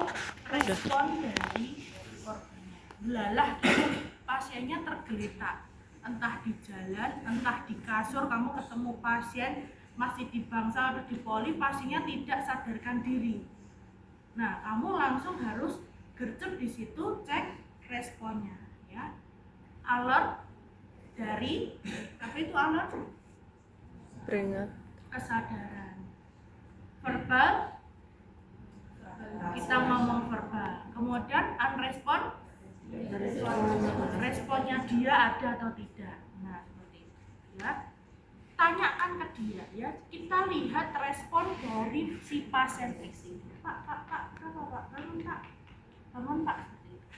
atau respon dari korbannya. Belalah pasiennya tergeletak, entah di jalan, entah di kasur, kamu ketemu pasien masih di bangsal atau di poli, pasiennya tidak sadarkan diri. Nah, kamu langsung harus gercep di situ, cek responnya, ya. Alert dari apa itu alert? Peringat. Kesadaran. Verbal, kita ngomong verbal. Kemudian unrespon, responnya dia ada atau tidak. Nah, seperti itu, ya. Tanyakan ke dia, ya. Kita lihat respon dari si pasien ini. Pak, bangun Pak, seperti itu.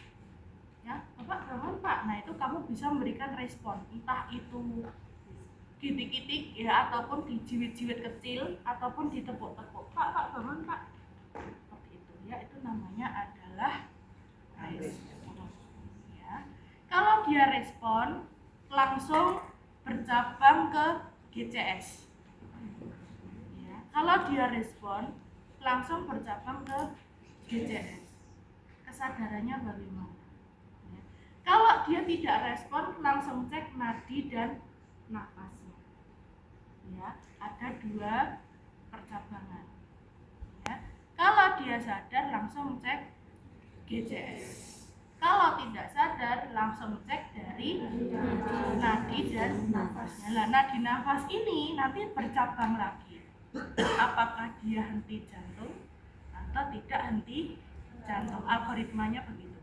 Ya, Bapak bangun Pak. Nah, itu kamu bisa memberikan respon, entah itu kitik-kitik ya, ataupun dijiwit-jiwit kecil, ataupun ditepuk-tepuk. Pak bangun Pak. Seperti itu, ya. Itu namanya adalah respon. Ya. Kalau dia respon, langsung bercabang ke GCS. Ya. Kalau dia respon, langsung bercabang ke GCS. Kesadarannya bagaimana? Ya. Kalau dia tidak respon, langsung cek nadi dan nafasnya. Ya, ada 2 percabangan. Ya. Kalau dia sadar, langsung cek GCS. Kalau tidak sadar, langsung cek dari nadi dan nafasnya. Nah, nadi nafas ini nanti bercabang lagi. Apakah dia henti jantung atau tidak henti jantung? Algoritmanya begitu,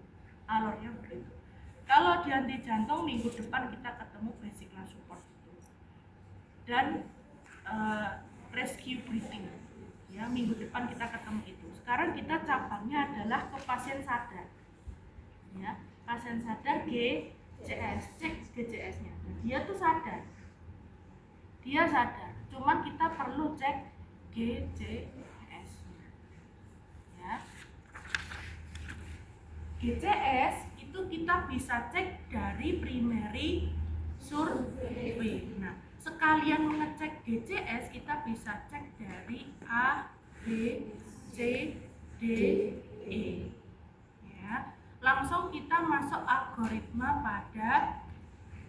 alurnya begitu. Kalau dia henti jantung, minggu depan kita ketemu basic life support itu dan rescue breathing. Ya, minggu depan kita ketemu itu. Sekarang kita cabangnya adalah ke pasien sadar. Ya, pasien sadar GCS, cek GCS-nya. Dia tuh sadar. Dia sadar. Cuman kita perlu cek GCS-nya. Ya. GCS itu kita bisa cek dari primary survey. Nah, sekalian mengecek GCS, kita bisa cek dari A, B, C, D, E. Ya. Langsung kita masuk algoritma pada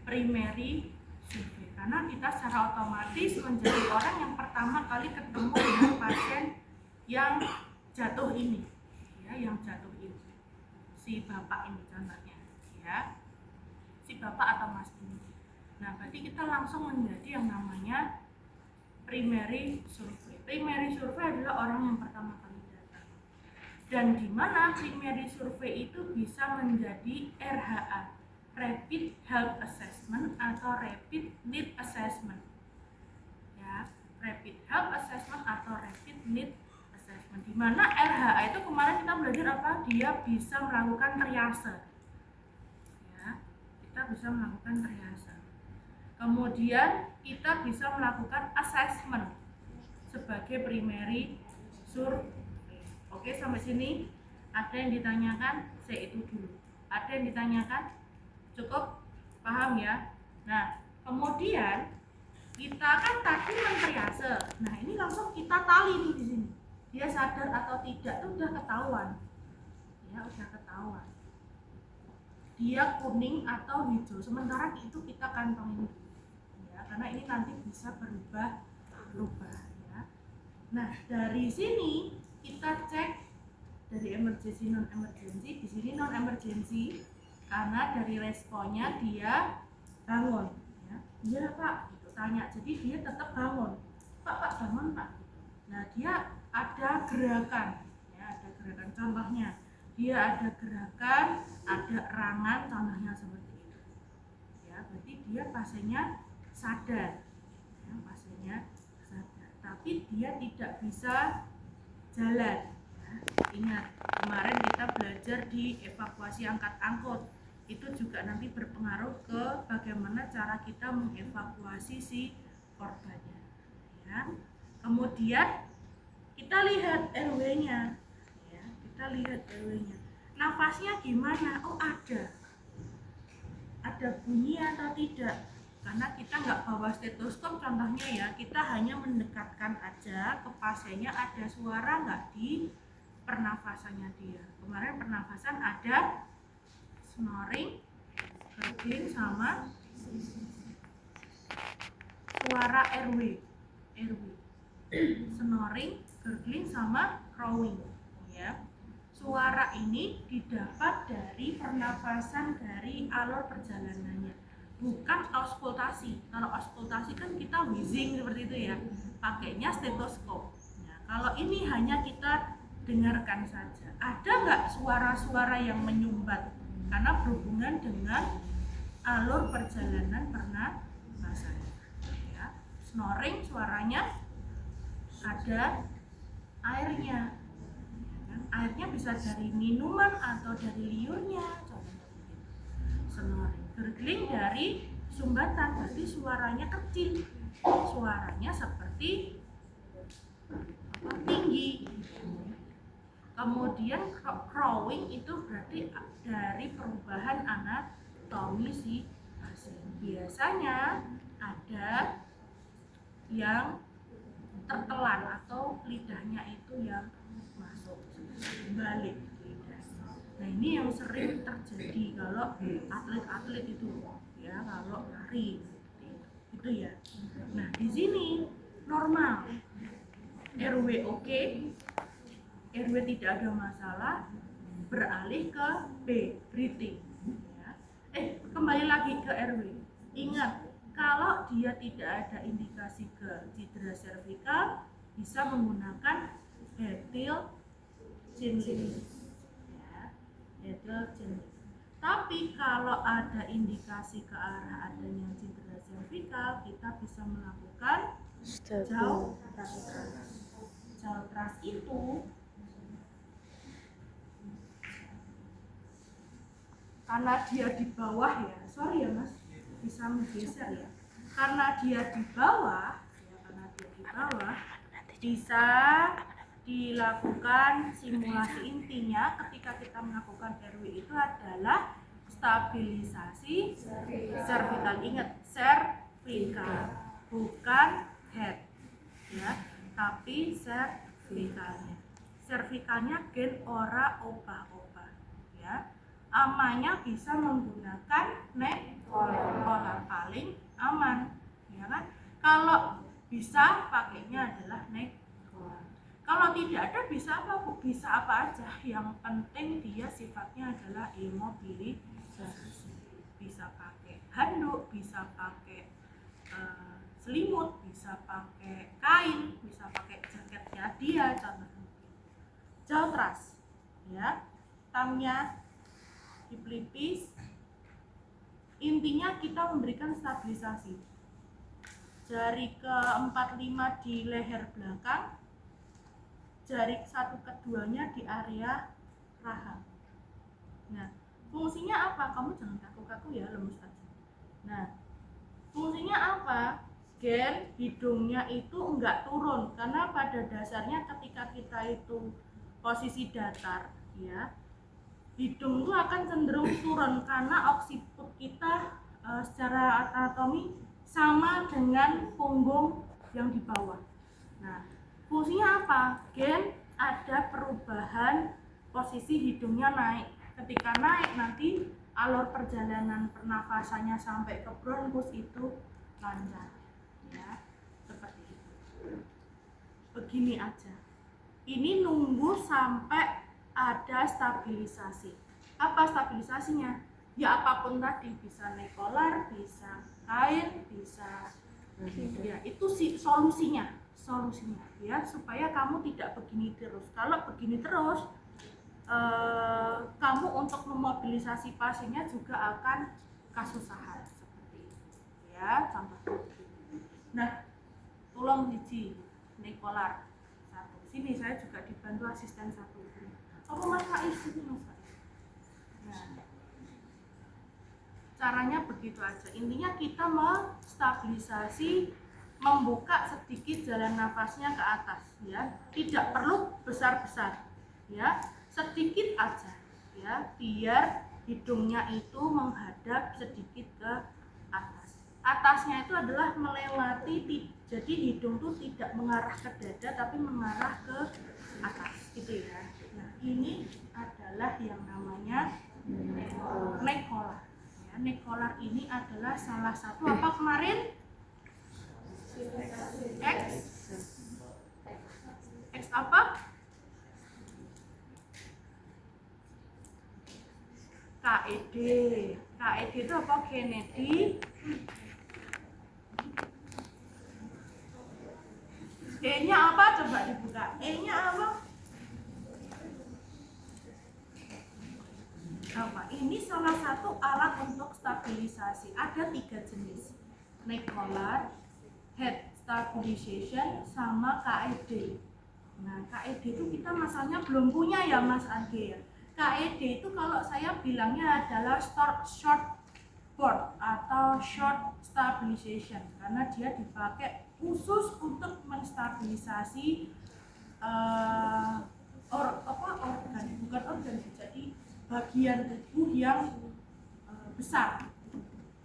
primary survey, karena kita secara otomatis menjadi orang yang pertama kali ketemu dengan pasien yang jatuh ini, ya, yang jatuh ini, si bapak ini contohnya, ya, si bapak atau mas ini. Nah, berarti kita langsung menjadi yang namanya primary survey. Primary survey adalah orang yang pertama kali datang. Dan di mana primary survey itu bisa menjadi RHA, Rapid Health Assessment atau Rapid Need Assessment. Ya, Rapid Health Assessment atau Rapid Need Assessment. Di mana RHA itu kemarin kita belajar apa? Dia bisa melakukan triase. Ya, kita bisa melakukan triase. Kemudian kita bisa melakukan assessment sebagai primary survey. Oke, sampai sini ada yang ditanyakan? Saya itu dulu. Ada yang ditanyakan? Cukup paham ya? Nah, kemudian kita kan tadi mentriase. Nah, ini langsung kita tali nih di sini. Dia sadar atau tidak tuh udah ketahuan. Ya, udah ketahuan. Dia kuning atau hijau. Sementara itu kita kantongin. Ya, karena ini nanti bisa berubah. Ya. Nah, dari sini kita cek dari emergency non emergency. Di sini non emergency karena dari responnya dia bangun, ya. Iya Pak, gitu tanya. Jadi dia tetap bangun. Pak bangun Pak. Nah, dia ada gerakan, ya, ada gerakan. Contohnya dia ada gerakan, ada erangan, contohnya seperti itu. Ya, berarti dia pasiennya sadar, ya, pasiennya sadar. Tapi dia tidak bisa jalan. Ya, ingat kemarin kita belajar di evakuasi angkat-angkut, itu juga nanti berpengaruh ke bagaimana cara kita mengevakuasi si korbannya. Ya. Kemudian kita lihat RW-nya, ya, kita lihat RW-nya. Nafasnya gimana? Oh, ada bunyi atau tidak? Karena kita nggak bawa stetoskop contohnya, ya, kita hanya mendekatkan aja ke pasiennya, ada suara nggak di pernafasannya dia. Kemarin pernafasan ada snoring, gurgling, sama suara RW. Snoring, gurgling, sama crowing, ya. Suara ini didapat dari pernafasan dari alur perjalanannya, bukan auskultasi. Kalau auskultasi kan kita wheezing seperti itu ya, pakainya stetoskop. Nah, kalau ini hanya kita dengarkan saja. Ada nggak suara-suara yang menyumbat? Karena berhubungan dengan alur perjalanan pernafasan. Ya. Snoring suaranya ada airnya. Airnya bisa dari minuman atau dari liurnya, contohnya begitu. Snoring, gurgling dari sumbatan, berarti suaranya kecil, suaranya seperti tinggi. Kemudian crowing itu berarti dari perubahan anatomi si pasien. Biasanya ada yang tertelan atau lidahnya itu yang masuk balik lidah. Nah, ini yang sering terjadi kalau atlet-atlet itu ya, kalau lari itu ya. Nah, di sini normal, RW oke, RW tidak ada masalah, beralih ke B, breathing ya. Kembali lagi ke RW. Ingat, kalau dia tidak ada indikasi ke cedera servikal, bisa menggunakan Hetil Chinley ya, Hetil Chinley. Tapi kalau ada indikasi ke arah adanya cedera servikal, kita bisa melakukan jaw thrust. Jaw thrust itu karena dia di bawah ya, sorry ya mas, bisa menggeser ya. Karena dia di bawah, bisa dilakukan simulasi. Intinya ketika kita melakukan RW itu adalah stabilisasi cervical. Ingat, cervical, bukan head ya, tapi cervicalnya. Cervicalnya gen ora obah-obah ya. Amannya bisa menggunakan neck collar, paling aman ya kan. Kalau bisa pakainya adalah neck collar. Kalau tidak ada bisa apa Bu? Bisa apa aja, yang penting dia sifatnya adalah imobilisasi. Bisa pakai handuk, bisa pakai selimut, bisa pakai kain, bisa pakai jaketnya dia, contohnya. Jaw thrust ya, tangnya di pelipis. Intinya kita memberikan stabilisasi. Jari ke-4-5 di leher belakang, jari 1 ke 2-nya di area rahang. Nah, fungsinya apa? Kamu jangan kaku-kaku ya, lemes aja. Nah, fungsinya apa? Gen hidungnya itu enggak turun, karena pada dasarnya ketika kita itu posisi datar ya, hidung itu akan cenderung turun karena oksiput kita secara anatomi sama dengan punggung yang di bawah. Nah, fungsinya apa? Gen ada perubahan posisi hidungnya naik. Ketika naik nanti alur perjalanan pernafasannya sampai ke bronkus itu lancar ya, seperti itu. Begini aja. Ini nunggu sampai ada stabilisasi. Apa stabilisasinya? Ya apapun tadi, bisa neck collar, bisa kain, bisa ya itu sih solusinya ya, supaya kamu tidak begini terus. Kalau begini terus kamu untuk memobilisasi pasiennya juga akan kesusahan seperti itu ya, contoh. Nah, tolong hiji neck collar satu. Sini saya juga dibantu asisten satu. Apa Mas Faiz itu Mas Faiz? Nah, caranya begitu aja. Intinya kita menstabilisasi, membuka sedikit jalan nafasnya ke atas ya. Tidak perlu besar-besar ya, sedikit aja ya, biar hidungnya itu menghadap sedikit ke atas. Atasnya itu adalah melewati, jadi hidung tuh tidak mengarah ke dada tapi mengarah ke atas gitu ya. Nah, ini adalah yang namanya neck collar. Ya, neck collar ini adalah salah satu apa kemarin? X apa? KED. KED itu apa? Kennedy. E-nya apa? Coba dibuka. E-nya apa? Apa? Ini salah satu alat untuk stabilisasi. Ada 3 jenis. Neck collar, head stabilization, sama KED. Nah, KED itu kita masalahnya belum punya ya Mas Age ya. KED itu kalau saya bilangnya adalah short board atau short stabilization karena dia dipakai khusus untuk menstabilisasi organ, bukan organ, jadi bagian tubuh yang besar.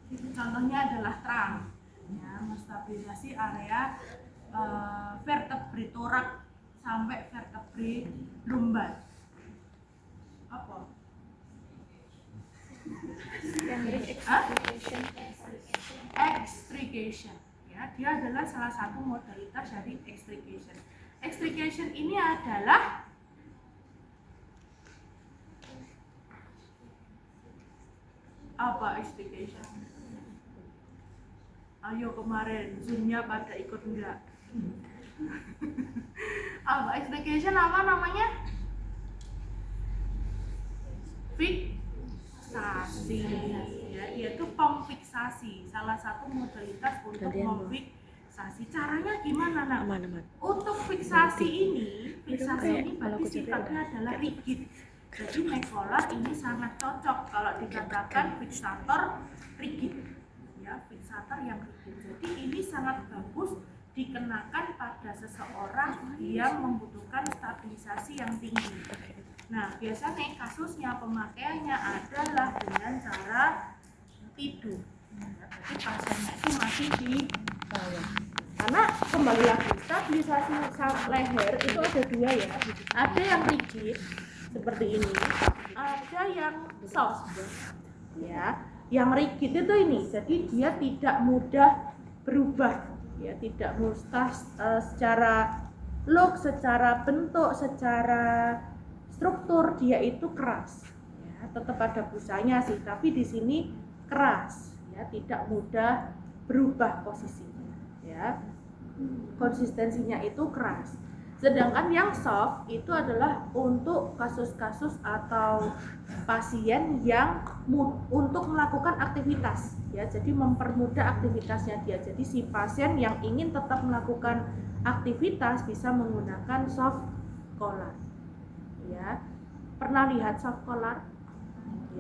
Itu contohnya adalah trunk, ya, menstabilisasi area vertebrae thorax sampai vertebrae lumbar. Apa? Extrication. Ya, dia adalah salah satu modalitas dari extrication. Extrication ini adalah apa extrication? Ayo kemarin Zoom-nya pada ikut enggak? Apa extrication apa namanya? Fiksasi. Ya, yaitu pemfiksasi, salah satu modalitas untuk memfiksasi. Caranya gimana, Nak? Untuk fiksasi ini berarti sifatnya adalah rigid. Jadi neck collar ini sangat cocok kalau dikatakan fiksator rigid. Ya, fiksator yang rigid. Jadi ini sangat bagus dikenakan pada seseorang yang membutuhkan stabilisasi yang tinggi. Nah, biasanya kasusnya pemakaiannya adalah dengan cara tidur. Jadi pasiennya itu masih di bawah. Karena kembali lagi stabilisasi leher itu ada 2 ya. Ada yang rigid seperti ini, ada yang soft. Ya, yang rigid itu ini, jadi dia tidak mudah berubah. Ya, tidak mudah secara look, secara bentuk, secara struktur dia itu keras. Ya, tetap ada busanya sih, tapi di sini keras. Ya, tidak mudah berubah posisinya. Ya, konsistensinya itu keras. Sedangkan yang soft itu adalah untuk kasus-kasus atau pasien yang untuk melakukan aktivitas, ya, jadi mempermudah aktivitasnya dia. Jadi si pasien yang ingin tetap melakukan aktivitas bisa menggunakan soft collar. Ya, pernah lihat soft collar?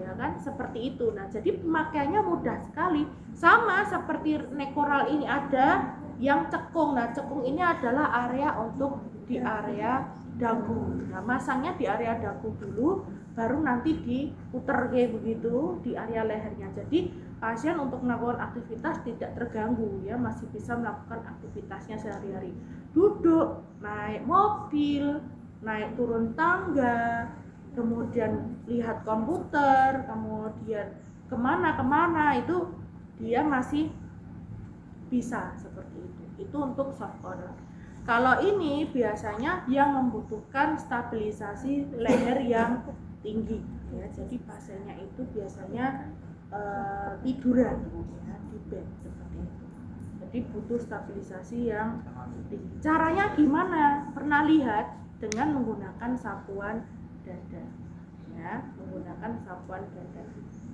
Ya kan, seperti itu. Nah, jadi pemakaiannya mudah sekali. Sama seperti neck collar ini ada yang cekung. Nah, cekung ini adalah area untuk di area dagu. Nah, masangnya di area dagu dulu, baru nanti diputer kayak begitu di area lehernya. Jadi pasien untuk melakukan aktivitas tidak terganggu, ya, masih bisa melakukan aktivitasnya sehari-hari. Duduk, naik mobil, naik turun tangga, kemudian lihat komputer, kemudian kemana itu dia masih bisa seperti itu. Itu untuk soft collar. Kalau ini biasanya yang membutuhkan stabilisasi leher yang tinggi, ya, jadi pasiennya itu biasanya tiduran, ya, di bed seperti itu. Jadi butuh stabilisasi yang tinggi. Caranya gimana? Pernah lihat? Dengan menggunakan sapuan dada, ya, menggunakan sapuan dada.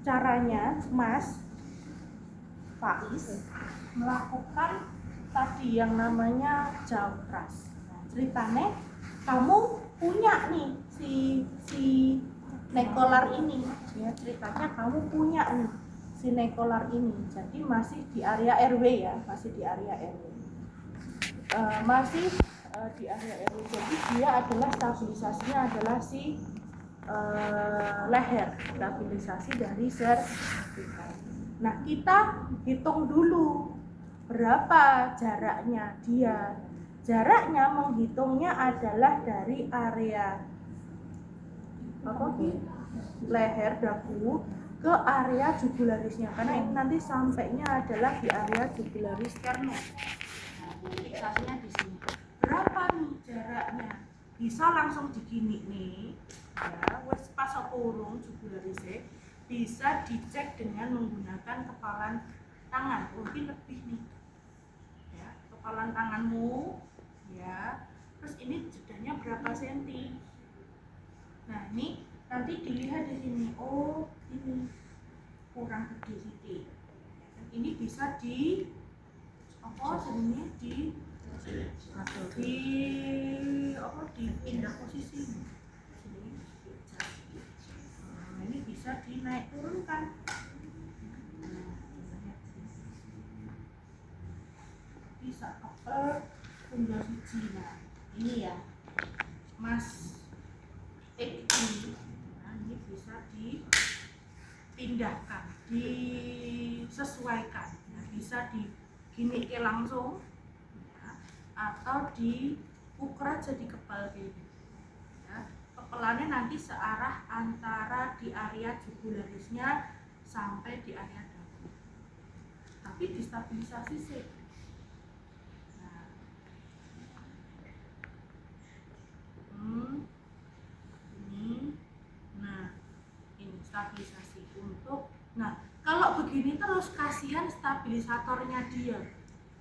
Caranya, Mas Faiz melakukan tadi yang namanya jam ras. Nah, ceritanya kamu punya nih si neck collar ini, ya, ceritanya kamu punya nih si neck collar ini. Jadi masih di area RW, ya, masih di area RW. Di area RW. Jadi dia adalah stabilisasinya adalah si leher, stabilisasi dari cervical. Nah, kita hitung dulu berapa jaraknya dia. Jaraknya menghitungnya adalah dari area apa ki leher dagu ke area jugularisnya, karena ini nanti sampainya adalah di area jugularis sternum. Nah, fiksasinya di sini. Berapa nih jaraknya? Bisa langsung digini nih, ya, wes pas urung jugularisnya bisa dicek dengan menggunakan kepalan tangan, mungkin lebih nih, ya, kepalan tanganmu, ya. Terus ini jedanya berapa senti? Nah ini nanti dilihat di sini, oh ini kurang gede sedikit. Ini bisa di apa sebenarnya di apa dipindah posisi. Nah, ini bisa dinaik turunkan. Bisa upper tunggal siji. Nah ini ya Mas ini, nah, ini bisa dipindahkan, disesuaikan, nah, bisa digini ke langsung, ya, atau diukur aja di kepal kayak gitu, ya. Kepalannya nanti searah antara di area jugularisnya sampai di area dagu, tapi distabilisasi sih. Ini stabilisasi untuk. Nah, kalau begini terus kasihan stabilisatornya dia,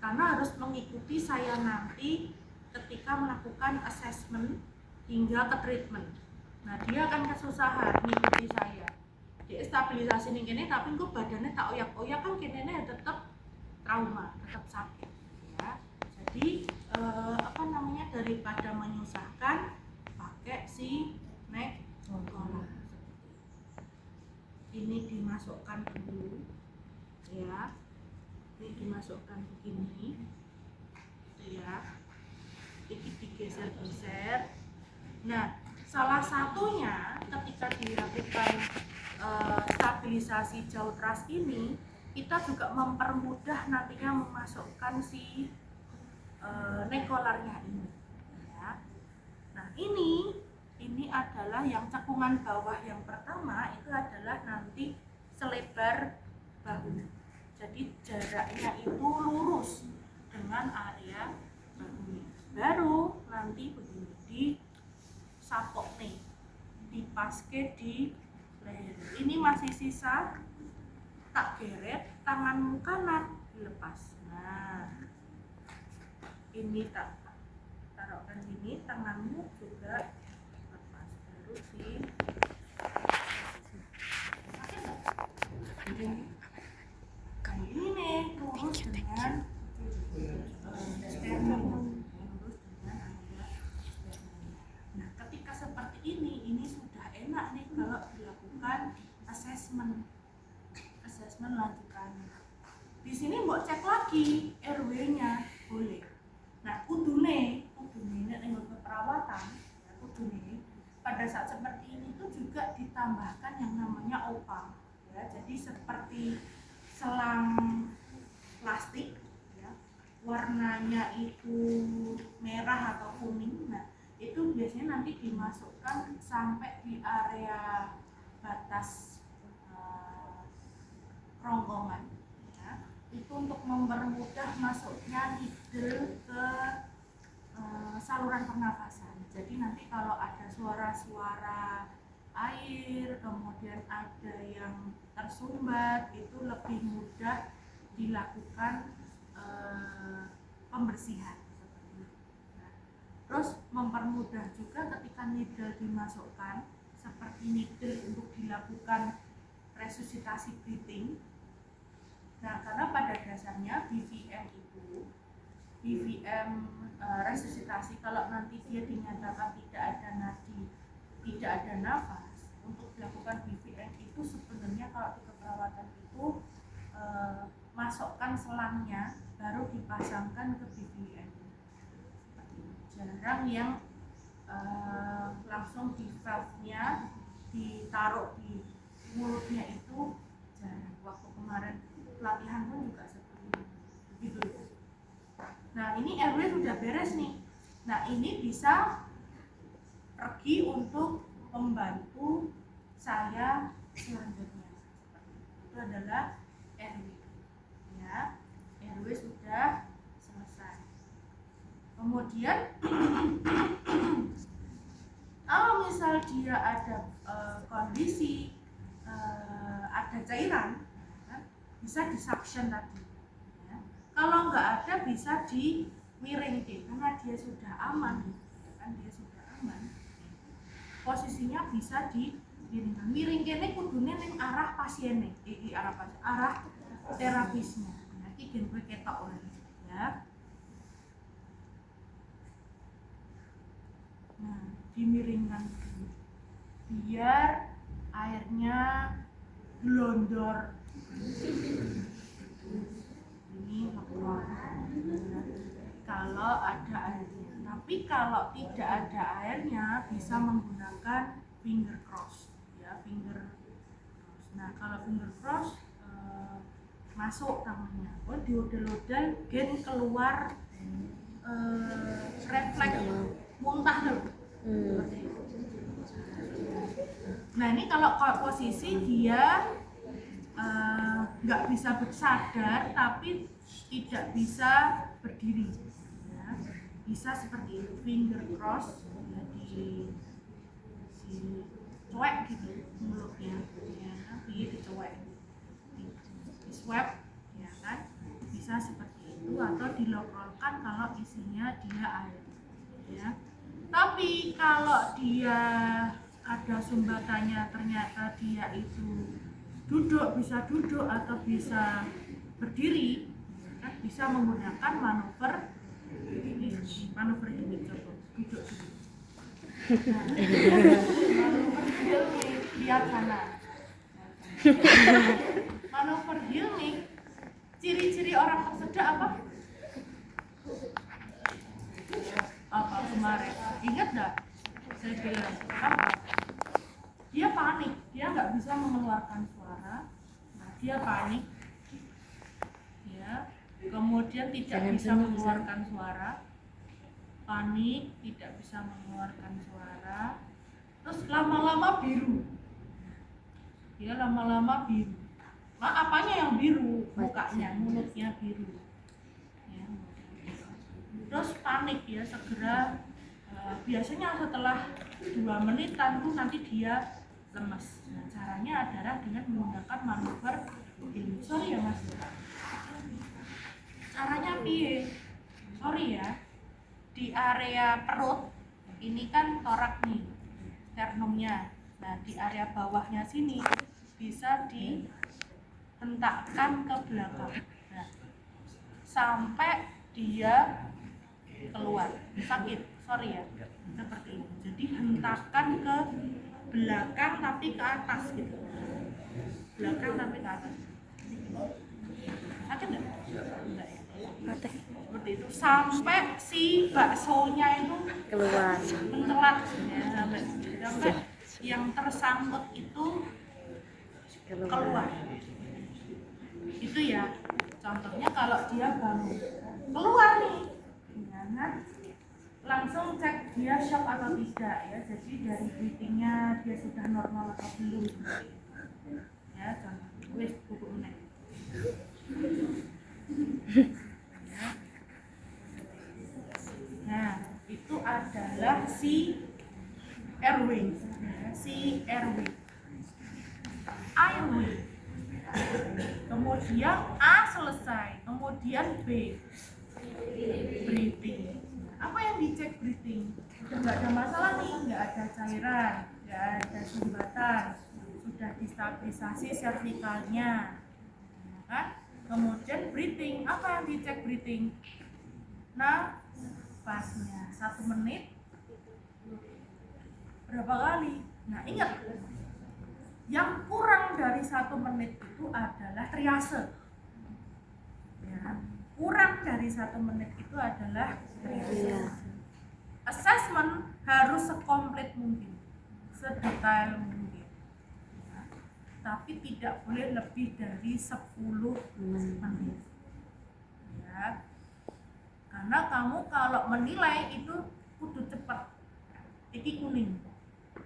karena harus mengikuti saya nanti ketika melakukan assessment hingga ke treatment. Nah, dia akan kesusahan mengikuti saya. Dia stabilisasi nih kene, tapi kok badannya tak oyak-oyak kan kene tetap trauma, tetap sakit, ya. Jadi daripada menyusahkan, pakai si neck collar. Ini dimasukkan dulu, ya. Ini dimasukkan begini, gitu ya. Ini digeser-geser. Nah, salah satunya ketika dilakukan stabilisasi jaw thrust ini, kita juga mempermudah nantinya memasukkan si neck collar-nya ini, ya. Nah, ini adalah yang cekungan bawah yang pertama, itu adalah nanti selebar bahu. Jadi jaraknya itu lurus dengan area bahunya. Baru nanti begini di sapok nih, dipaske di leher. Ini masih sisa, tak geret, tanganmu kanan dilepas. Nah, ini tak taruhkan gini, tanganmu juga lepas, baru di ini nih lurus dengan sternum. Nah, ketika seperti ini sudah enak nih kalau dilakukan assessment lanjutannya. Di sini mbok cek lagi RW-nya, boleh. Nah, kudune nek perawatan, ya kudune pada saat seperti ini tuh juga ditambahkan yang namanya opal, ya. Jadi seperti selang plastik, ya. Warnanya itu merah atau kuning. Nah, itu biasanya nanti dimasukkan sampai di area batas ronggongan, ya. Itu untuk mempermudah masuknya needle ke saluran pernafasan. Jadi nanti kalau ada suara-suara air, kemudian ada yang tersumbat, itu lebih mudah dilakukan pembersihan seperti itu. Nah, terus mempermudah juga ketika needle dimasukkan, seperti needle untuk dilakukan resusitasi breathing. Nah, karena pada dasarnya BVM resusitasi, kalau nanti dia dinyatakan tidak ada nadi, tidak ada nafas, untuk dilakukan BVM itu sebenarnya kalau di keperawatan itu masukkan selangnya baru dipasangkan ke BVM. Jarang yang langsung di valve-nya ditaruh di mulutnya, itu jarang. Waktu kemarin pelatihan pun juga seperti itu, begitu ya. Nah, ini RW sudah beres nih. Nah, ini bisa pergi untuk pembantu saya selanjutnya. Itu adalah RW. Ya, RW sudah selesai. Kemudian kalau misal dia ada kondisi ada cairan, ya, bisa disuction tadi. Ya. Kalau nggak ada bisa dimiringkan karena dia sudah aman, ya kan dia sudah aman. Posisinya bisa dimiringkan. Miringkan ini kudune ning arah pasiennya, arah terapisnya. Nah, iki gen kowe ketok oleh ya. Nah, dimiringkan dulu biar airnya glondor. Ini kalau ada airnya. Tapi kalau tidak ada airnya bisa menggunakan finger cross, ya finger cross. Nah, kalau finger cross masuk tangannya, diodel-odel gen keluar refleks muntah dulu. Nah, ini kalau posisi dia nggak bisa bersadar tapi tidak bisa berdiri, ya. Bisa seperti itu, finger cross, ya, di cuek gitu mulutnya, ya, dicuek, di swab, ya kan, bisa seperti itu atau dilokolkan kalau isinya dia air, ya. Tapi kalau dia ada sumbatannya ternyata dia itu bisa duduk atau bisa berdiri, kan bisa menggunakan manuver ini coba duduk dulu. Nah, manuver Heelmink, lihat sana. Manuver Heelmink, ciri-ciri orang tersedak apa? Apa kemarin? Ingat nggak? Saya bilang apa? Dia panik, dia nggak bisa mengeluarkan suara. Nah, dia panik, ya. Kemudian tidak bisa mengeluarkan suara, panik, tidak bisa mengeluarkan suara. Terus lama-lama biru, dia lama-lama biru. Nah, apanya yang biru? Mukanya, mulutnya biru. Ya, terus panik, ya segera. Biasanya setelah 2 menitan tuh nanti dia lemes. Nah, caranya adalah dengan menggunakan manuver ini. Sorry ya Mas. Caranya piye? Sorry ya. Di area perut ini kan torak nih, sternumnya. Nah, di area bawahnya sini bisa dihentakkan ke belakang. Nah, sampai dia keluar. Sakit. Sorry ya. Seperti ini. Jadi hentakan ke belakang tapi ke atas gitu. Belakang tapi ke atas. Sakit nggak? Enggak ya. Seperti itu sampai si baksonya itu Keluar. mencelat, ya, sampai yang tersangkut itu keluar. Itu ya. Contohnya kalau dia bangun keluar nih, ya kan? Langsung cek dia shock atau tidak, ya. Jadi dari breathingnya dia sudah normal atau belum, ya. Contoh wis buku meneh, ya. Nah, itu adalah si airway, ya. Si airway, airway. Kemudian A selesai, kemudian B breathing. Apa yang dicek breathing? Nggak ada masalah nih, nggak ada cairan, nggak ada sumbatan, sudah distabilisasi servikalnya, ya kan? Kemudian breathing, apa yang dicek breathing? Nafasnya 1 menit berapa kali? Nah, ingat, yang kurang dari 1 menit itu adalah triase, ya. Kurang dari 1 menit itu adalah triase. Assessment harus sekomplit mungkin, sedetail mungkin, ya. Tapi tidak boleh lebih dari 10 menit, ya. Karena kamu kalau menilai itu kudu cepat. Iki kuning,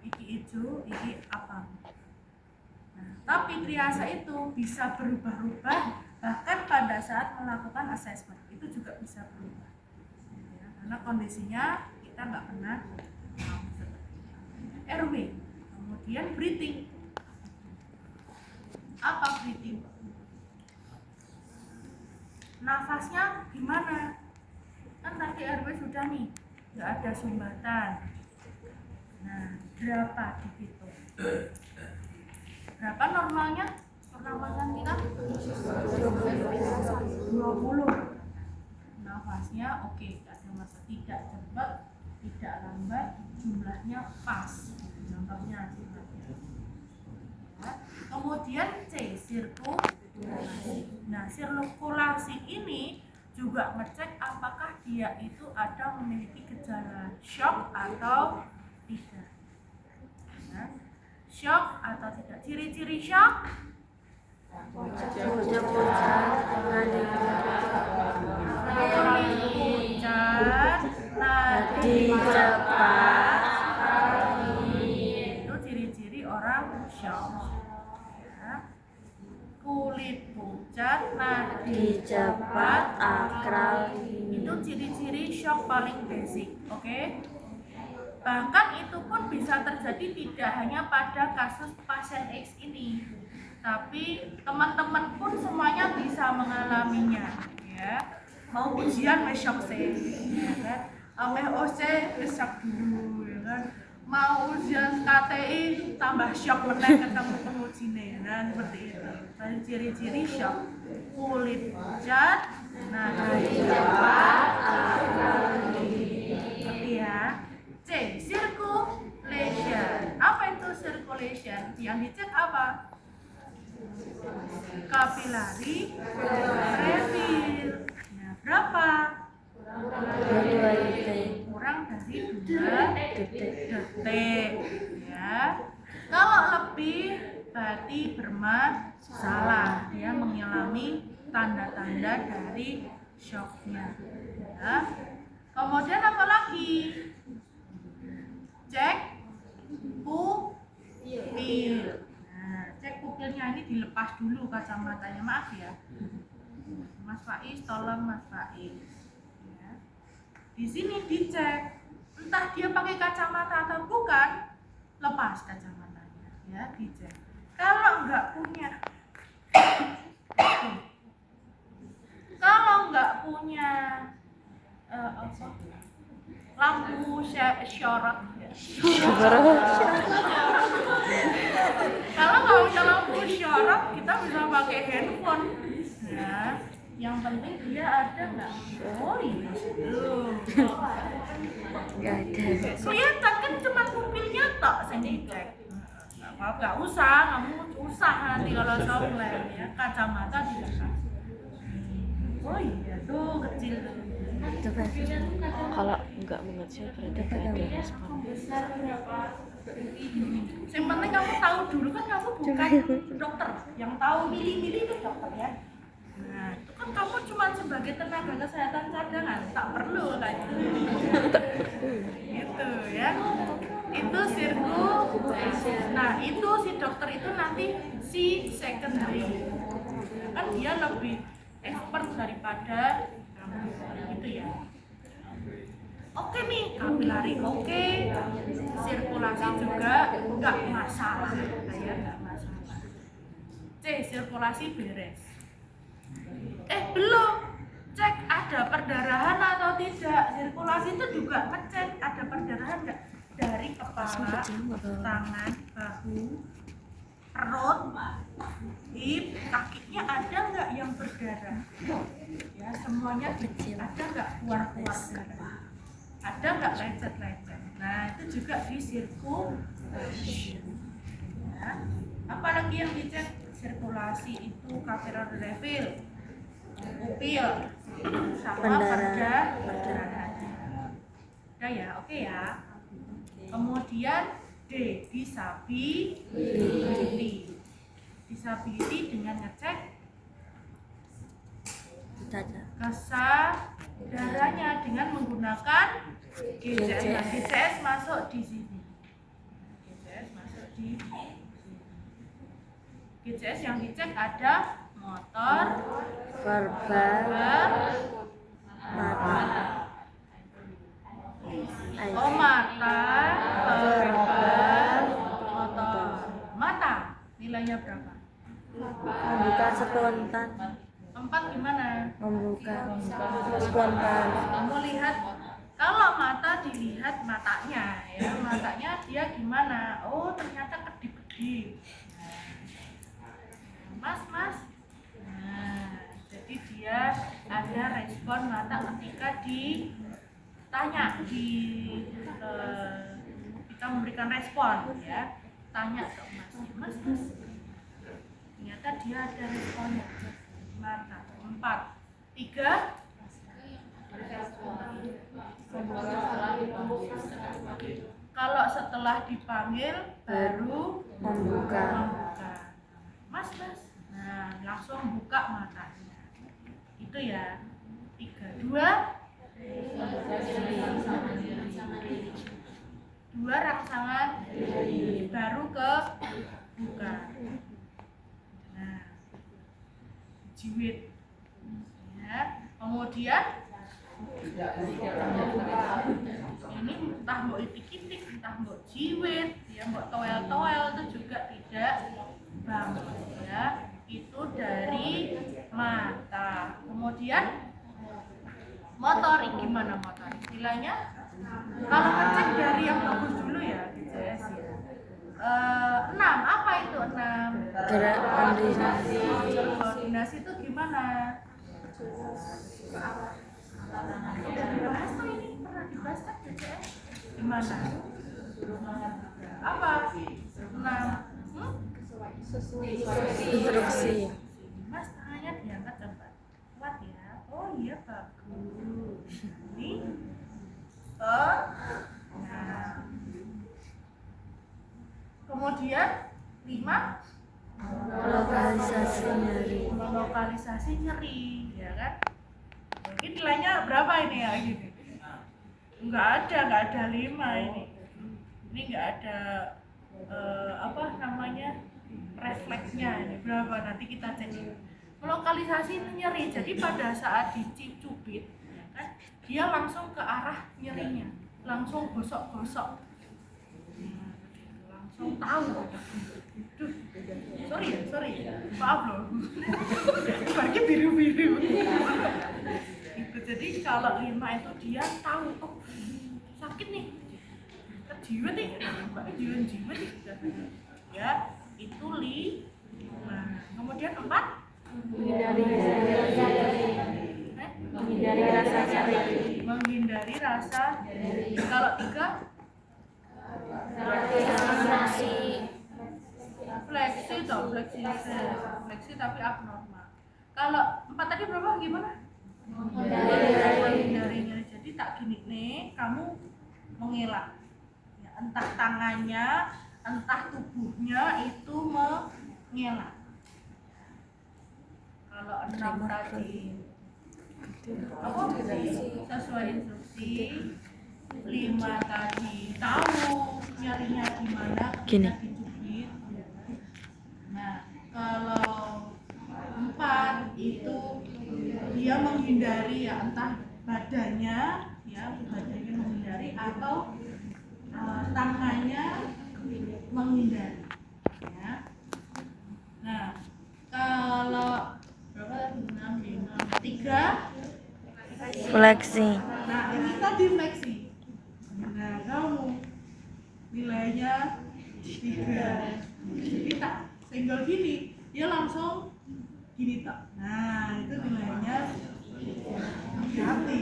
iki ijo, iki apa. Nah, tapi triase itu bisa berubah-ubah bahkan pada saat melakukan assessment itu juga bisa berubah. Ya, karena kondisinya kita nggak pernah tahu sepertinya. RW, kemudian breathing. Apa breathing? Nafasnya gimana? Kan tadi RW sudah nih, nggak ada sumbatan. Nah, berapa dihitung? Berapa normalnya pernapasan kita? 20. Nafasnya oke, tidak ada masalah, tidak cepat, tidak lambat, jumlahnya pas. Contohnya ya. Kemudian C, sirkulasi. Nah, sirkulasi ini juga ngecek apakah dia itu ada memiliki gejala shock atau tidak. Ya. Shock atau tidak. Ciri-ciri shock? Pucat, nadi cepat. Itu ciri-ciri orang shock. Ya. Kulit pucat, nadi cepat, akral. Itu ciri-ciri shock paling basic, oke? Bahkan itu pun bisa terjadi tidak hanya pada kasus pasien X ini, tapi teman-teman pun semuanya bisa mengalaminya, ya. Mau ujian shock sih, ya kan? Ameh OC shock dulu, ya kan? Mau ujian KTI tambah shock meneh ketemu pengujine, nah seperti itu. Tadi ciri-ciri shock: kulit pucat, nadi cepat, seperti ya. C, circulation. Apa itu circulation? Yang dicek apa? Kapilari pressure. Nah, berapa? Kurang dari 2 detik. Ya. Kalau lebih berarti bermasalah. Dia mengalami tanda-tanda dari shocknya. Ya. Kemudian apa lagi? Cek pupil. Nah, cek pupilnya ini dilepas dulu kacamatanya, maaf ya. Mas Faiz, tolong Mas Faiz. Ya. Di sini dicek, entah dia pakai kacamata atau bukan, lepas kacamatanya, ya dicek. Kalau nggak punya, lampu syarat. Kalau nggak bisa lampu syarat, kita bisa pakai handphone. Ya, yang penting dia ada nggak? Oh iya, Nggak ada. kelihatan kan cuma pupilnya tok yang dicek. Nggak usah, kamu usah nanti kalau software ya kacamata dilepas. Oh iya tuh kecil. Coba. Kalau nggak mengecil berarti nggak ada respon. Yang penting kamu tahu dulu kan kamu bukan dokter, yang tahu milih-milih itu dokter ya. Nah, itu kan kamu cuma sebagai tenaga kesehatan cadangan, tak perlu kayak gitu ya. Itu sirkulasi. Nah, itu si dokter itu nanti si secondary. Kan dia lebih expert daripada kamu gitu ya. Oke nih, kapilari oke, sirkulasi juga nggak masalah, ya nggak masalah. C, sirkulasi beres. Belum, cek ada perdarahan atau tidak. Sirkulasi itu juga ngecek ada perdarahan nggak dari kepala, tangan, bahu, perut, hip, kakinya ada nggak yang berdarah? Ya semuanya ada nggak keluar-keluar darah? Ada nggak lecet-lecet? Nah itu juga di sirkulasi. Ya. Apalagi yang dicek sirkulasi itu capillary level, pupil, sama perdarahan. Udah ya, oke ya. Kemudian D, disability. Disability dengan ngecek kesadarannya dengan menggunakan GCS. Nah, GCS masuk di sini. GCS yang dicek ada motor, verbal, mata, oh mata, verbal, motor, mata. Nilainya berapa? membuka spontan, 4 gimana? membuka spontan, Kamu lihat, kalau mata dilihat matanya, ya matanya dia gimana? Oh ternyata kedip-kedip. Mas. Nah, jadi dia ada respon mata ketika ditanya kita memberikan respon, ya. Tanya ke Mas. Ternyata dia ada responnya. Mata 4. 3. Kalau setelah dipanggil baru membuka, Mas. Nah, langsung buka matanya. Itu ya. 3. 2 rangsangan baru ke buka. Nah, jiwit. Ya. Kemudian ini entah mau itik-itik, entah mau jiwit, ya mau toel-toel itu juga tidak bangun, ya. Itu dari mata. Kemudian motorik, gimana motorik? Nilainya kalau ngecek dari yang bagus dulu ya, GCS ya. 6. Apa itu 6? gerak koordinasi, Koordinasi itu gimana? Udah dibahas tuh, ini pernah dibahas kan GCS? Gimana? Apa? 6. instruksi, Mas, tangannya diangkat coba. Kuat ya. Oh iya, bagus. Ini nah. Kemudian 5. Lokalisasi nyeri, ya kan? Mungkin nilainya berapa ini ya gini? Nggak ada 5 ini. Ini nggak ada apa namanya, refleksnya ini berapa, nanti kita cek. Lokalisasi nyeri, jadi pada saat dicubit, ya kan, dia langsung ke arah nyerinya, langsung gosok-gosok, langsung tahu. Duh, sorry, maaf loh. Bagi biru-biru. Itu jadi kalau 5 itu dia tahu, oh sakit nih, jiwa nih, jiwa nih, ya itu 5. Kemudian 4, menghindari rasa nyeri, menghindari rasa. Kalau 3, fleksi tapi abnormal. Kalau 4 tadi berapa, gimana? Menghindari nyeri. Jadi tak gini nih, kamu mengelak, ya, entah tangannya, entah tubuhnya itu mengelak. Kalau 6 tadi sesuai instruksi. 5 tadi tahu nyarinya gimana Gini. ketika dicubit. Nah, kalau 4 itu dia menghindari, ya entah badannya, ya badannya menghindari atau tangannya menghindari, ya. Nah, kalau berapa? 6, 5, 3. fleksi, Nah, ini tadi fleksi. Nah, kamu nilainya 3. Jadi tak senggol gini, dia langsung gini tak. Nah, itu nilainya hati.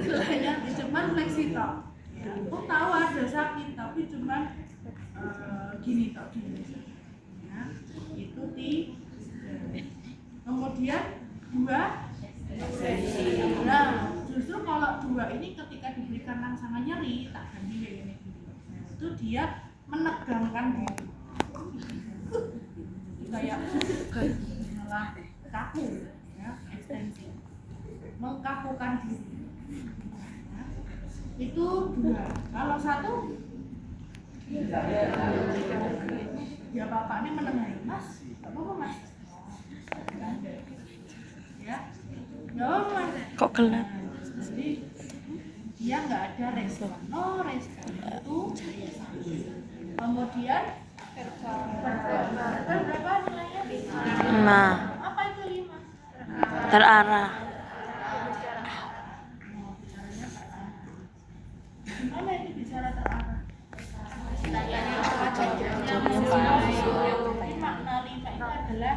Nilainya cuman fleksi tak. Ya, aku tahu ada sakit, tapi cuman gini tak gini. Ya, itu 3. Kemudian 2. Nah, justru kalau 2 ini ketika diberikan rangsangan nyeri, tak ganti kayak gini. Nah, itu dia menegangkan diri. Kayak malah kaku, ya, ekstensi. Mengkakukan diri. Ya, itu 2. Kalau 1 Ya bapak ini menengahi mas, nggak apa-apa mas. Ya, nggak apa-apa mas. Kok gelap? Jadi dia nggak ada respon, no respon itu. Kemudian verbal berapa nilainya? 5. Apa itu 5? Terarah. Gimana itu bicara terarah? Jadi makna 5 itu adalah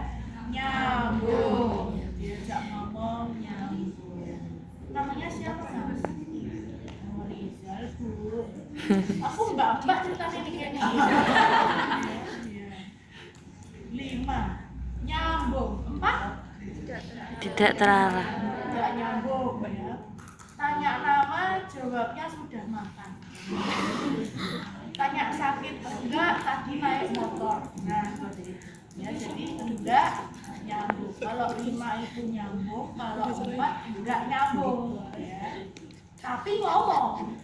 nyambung, diajak ngomong nyambung. Namanya siapa mas? Rizal bu. Aku mbak ceritanya ini kayaknya. 5 nyambung. 4 Tidak terarah. tidak nyambung ya. Tanya nama, jawabnya sudah makan. Tanya sakit enggak, tadi naik motor. Nah, ya jadi enggak nyambung. Kalau 5 itu nyambung, kalau 4 enggak nyambung ya. Tapi ngomong.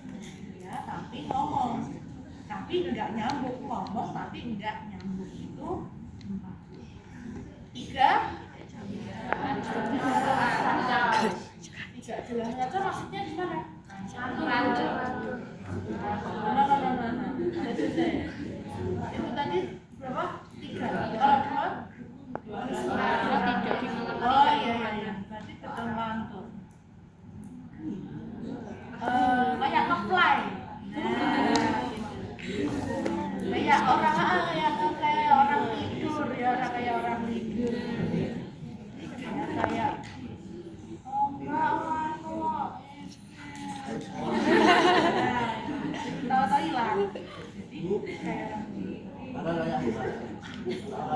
Ya, tapi ngomong. Tapi enggak nyambung, ngomong tapi enggak nyambung itu 4. 3 tidak jelas ngaco maksudnya gimana? Lanjut. Itu tadi berapa? 3. Kalau 2? 3. Oh iya. Berarti betul ngantuk. Kayak nge-fly. Kayak orang kayak orang tidur ya, kayak orang tidur. Kayak tahu hilang. Jadi kayak Orang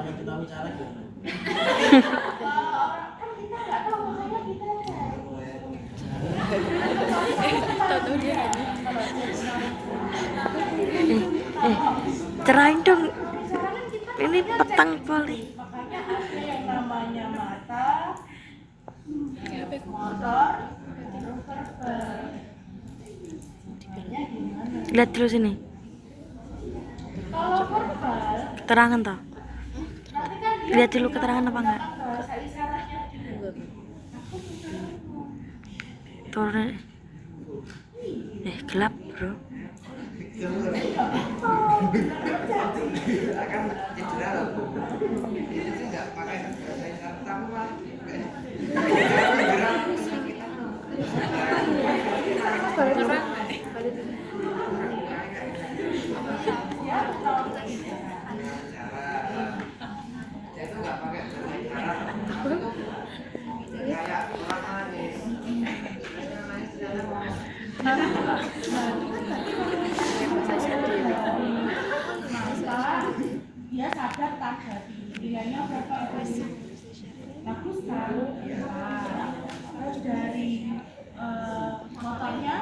yang kita bicara gimana? orang kan kita nggak tahu makanya kita Tahu dia. Cerain dong. Ini petang poli. makanya ada yang namanya mata, motor, verbal. Makanya gimana? Lihat dulu sini. Kalau verbal, Terangan toh. nanti kan dia Lihat dulu keterangan apa enggak. bahasa isyaratnya dulu. Turun. Gelap, Bro. Akan cedera loh. Itu sih nggak pakai bahasa isyarat sama. Saya itu nggak pakai bahasa isyarat. Kayak orang lain. Maka dia sadar tak jadi nilainya berapa itu bagus kan terus dari motornya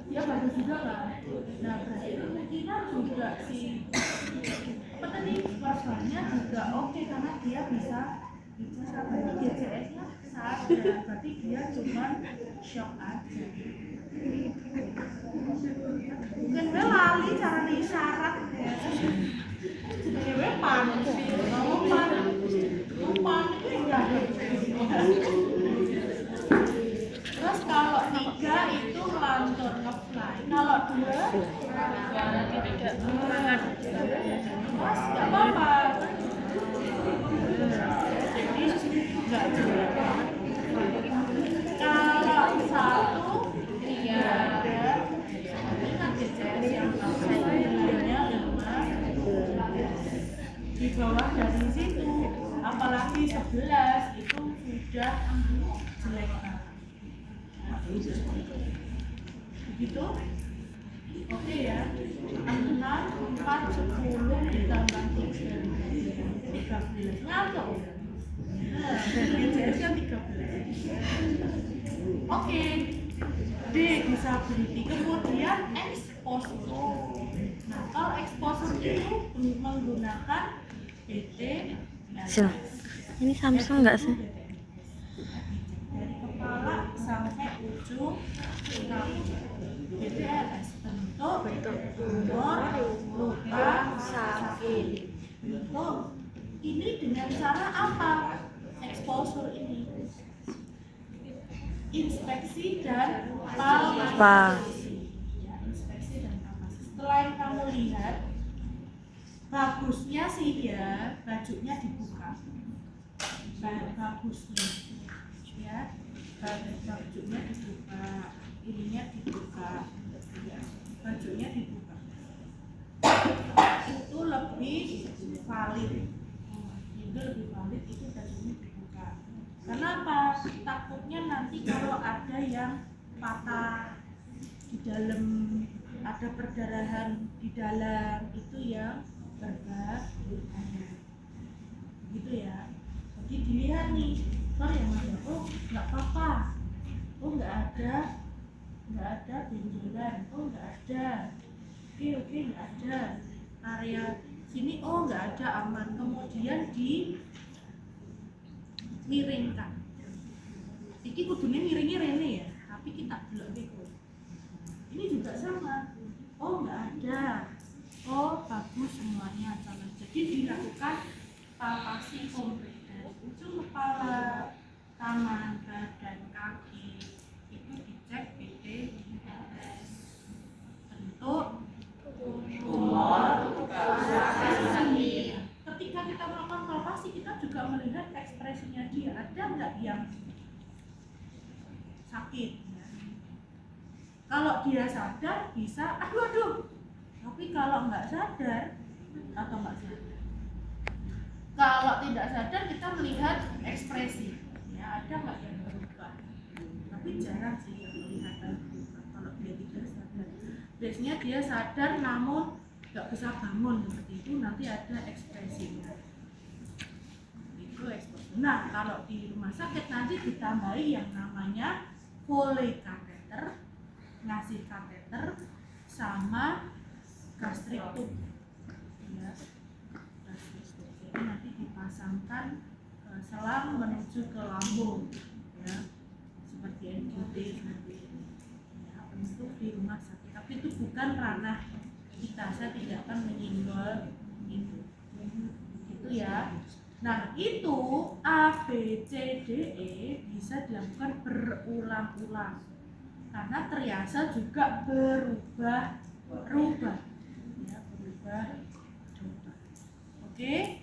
dia bagus juga kan. Nah berarti kemungkinan juga si apa tadi korbannya juga oke karena dia bisa bicara berarti GCS-nya sadar berarti dia cuma shock aja. Mungkin gue lali cara isyarat ya. Jadi gue panik sih, ngomong panik itu enggak ada. Terus kalau 3 itu ngelantur nge-fly. Kalau 2 tidak mas nggak apa-apa. Jadi nggak jelas. Kalau 1 iya ada. Ingat GCS yang nilainya 5. Di bawah dari situ, apalagi 11 itu sudah jelek banget. Begitu? Oke ya. 6, 4, 10 ditambah 3 13. Ngantuk. Nah, GCS-nya 13. Oke. D disability. Kemudian exposure. Nah, kalau exposure itu menggunakan BT. Sil. Ini Samsung enggak sih? Dari kepala sampai ujung rambut. BTRS. bentuk tumor, luka, sakit. Bentuk ini dengan cara apa? Exposure ini. Inspeksi dan palpasi. Ya, inspeksi dan palpasi. Setelah yang kamu lihat, bagusnya sih ya bajunya dibuka. Bagusnya, ya, bajunya dibuka, ininya dibuka, ya, bajunya dibuka. Itu lebih valid. Itu lebih valid itu bajunya dibuka. Kenapa? Takutnya nanti kalau ada yang patah di dalam, ada perdarahan di dalam, itu yang berbahaya. Gitu ya. Jadi dilihat nih, sorry ya mas, oh nggak apa-apa, oh nggak ada benjolan, oh nggak ada, oke nggak ada, area sini oh nggak ada, aman. Kemudian miringkan. Iki kudune miringnya rene ya, tapi kita belok beko. Ini juga sama. Oh nggak ada. Oh bagus semuanya sama. Jadi dilakukan palpasi komplit dari ujung kepala, tangan, badan, kaki. Itu dicek BPJS. Bentuk tumor, sakit. Ketika kita melakukan palpasi, kita juga melihat ekspresinya dia. Ada nggak yang sakit? Kalau dia sadar bisa aduh. Tapi kalau nggak sadar atau nggak sadar, kalau tidak sadar kita melihat ekspresi. Ya ada nggak yang berubah? Tapi jarang sih yang kelihatan berubah kalau dia tidak sadar. Biasanya dia sadar namun nggak bisa bangun seperti itu, nanti ada ekspresinya. Itu ekspresi. Nah kalau di rumah sakit nanti ditambahi yang namanya Foley kateter, ngasih kateter, sama gastric tube. Ya, gastric tube. Jadi nanti dipasangkan selang menuju ke lambung, ya, seperti NGT seperti ini. Ya, untuk di rumah sakit. Tapi itu bukan ranah kita, saya tidak akan menyinggol itu. Itu ya. Nah itu A, B, C, D, E bisa dilakukan berulang-ulang karena triase juga berubah-ubah, ya, berubah-ubah. Oke,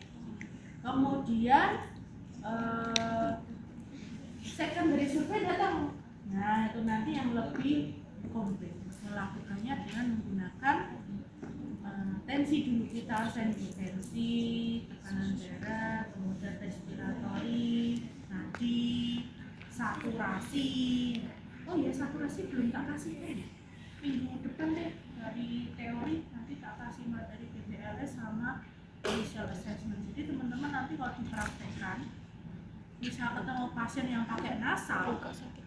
kemudian secondary survey datang. Nah itu nanti yang lebih komplit, melakukannya dengan menggunakan tensi dulu, kita tensi, tekanan darah, kemudian respiratori, nadi, saturasi. Oh ya, saturasi belum tak kasih minggu depan deh dari teori, nanti tak kasih materi BPLS sama initial assessment. Jadi teman-teman nanti kalau dipraktekkan, misal ketemu pasien yang pakai nasal,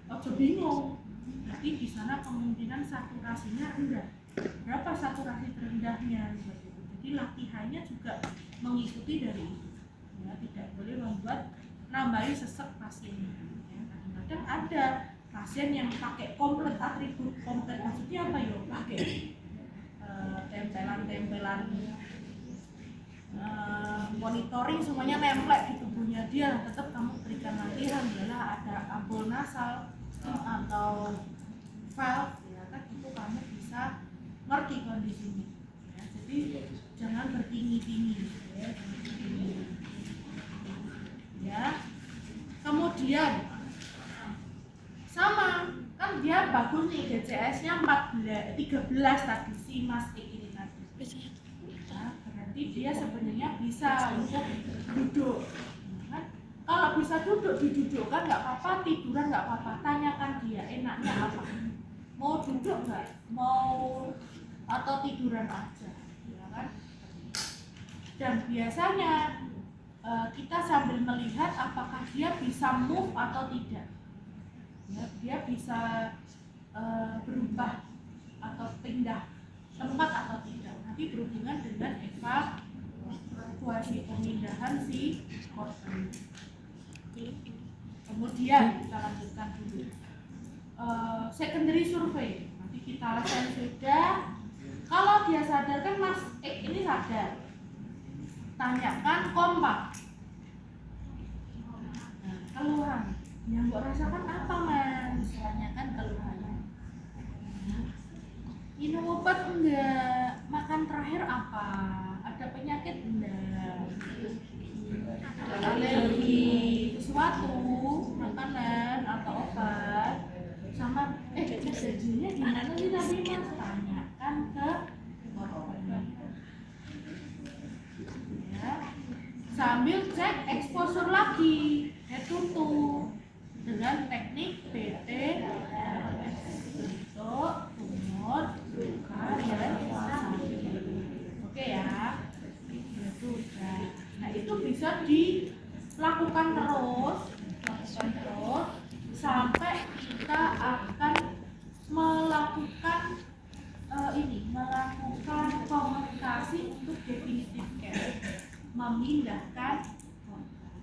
ojo bingung. Jadi di sana kemungkinan saturasinya rendah. Berapa saturasi terendahnya? Jadi latihannya juga mengikuti dari itu. Ya, tidak boleh membuat nambahi sesek pasiennya. Ya, kadang-kadang ada pasien yang pakai komplit atribut. Komplit maksudnya apa ya? Pakai tempelan-tempelan monitoring semuanya nemplek di tubuhnya dia. Tetap kamu berikan latihan, adalah ada ampul nasal atau valve, ya kan, itu kamu bisa ngerti kondisinya, ya. Jadi jangan bertinggi-tinggi, ya. Kemudian sama kan dia bagus nih, DCS-nya 13 tadi si mastik ini tadi. Nah, berarti dia sebenarnya bisa untuk duduk, kan? Kalau bisa duduk, didudukkan nggak apa-apa, tiduran nggak apa-apa. Tanyakan dia enaknya apa, mau duduk nggak, mau atau tiduran aja, ya kan? Dan biasanya kita sambil melihat apakah dia bisa move atau tidak, ya, dia bisa berubah atau pindah tempat atau tidak. Nanti berhubungan dengan evaluasi pemindahan si korban. Kemudian kita lanjutkan dulu secondary survey. Nanti kita lakukan sudah Kalau dia sadar kan Mas ini sadar. Tanyakan kompak. Nah, keluhan yang mbok rasakan apa Mas? Tanyakan keluhannya. Minum obat enggak? Makan terakhir apa? Ada penyakit enggak? Alergi sesuatu, makanan atau obat? Sama gajinya gimana sih tadi Mas? Tanyakan ke dokter. Ya. Sambil cek exposure lagi, tutup dengan teknik PT untuk tumor, luka, dan oke ya, itu udah. Nah itu bisa dilakukan terus sampai kita akan melakukan melakukan komunikasi untuk definitif care, memindahkan.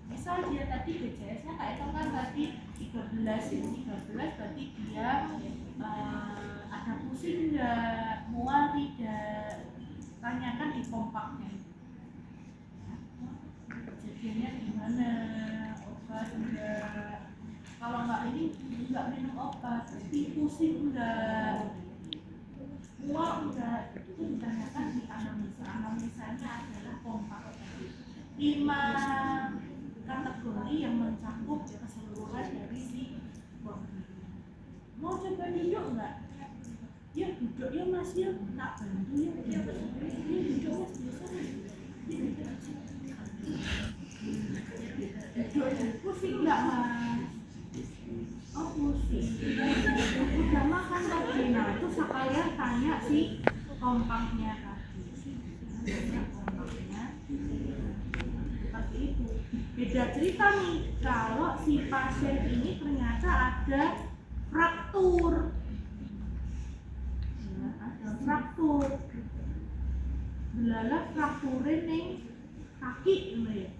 Misal dia tadi BCS-nya Kak Eko kan tadi 13 berarti dia ada pusing enggak, mual tidak, tanyakan di kompaknya. Kejadiannya gimana, obat enggak, kalau enggak ini enggak minum obat, tapi pusing enggak, mual enggak, itu ditanyakan di anamnesanya adalah kompak. 5 kategori yang mencakup keseluruhan dari si body. Mau coba duduk enggak? Ya duduk ya Mas ya, tak bantu ya. Ya duduk Mas, biasa Mas. Duduk pusing enggak Mas? Oh pusing. Udah makan tadi. Nah itu sekalian tanya si kompaknya tadi. Kompaknya seperti itu. Beda cerita nih kalau si pasien ini ternyata ada fraktur. Ya, ada fraktur. Belalah frakturin ning kaki ya.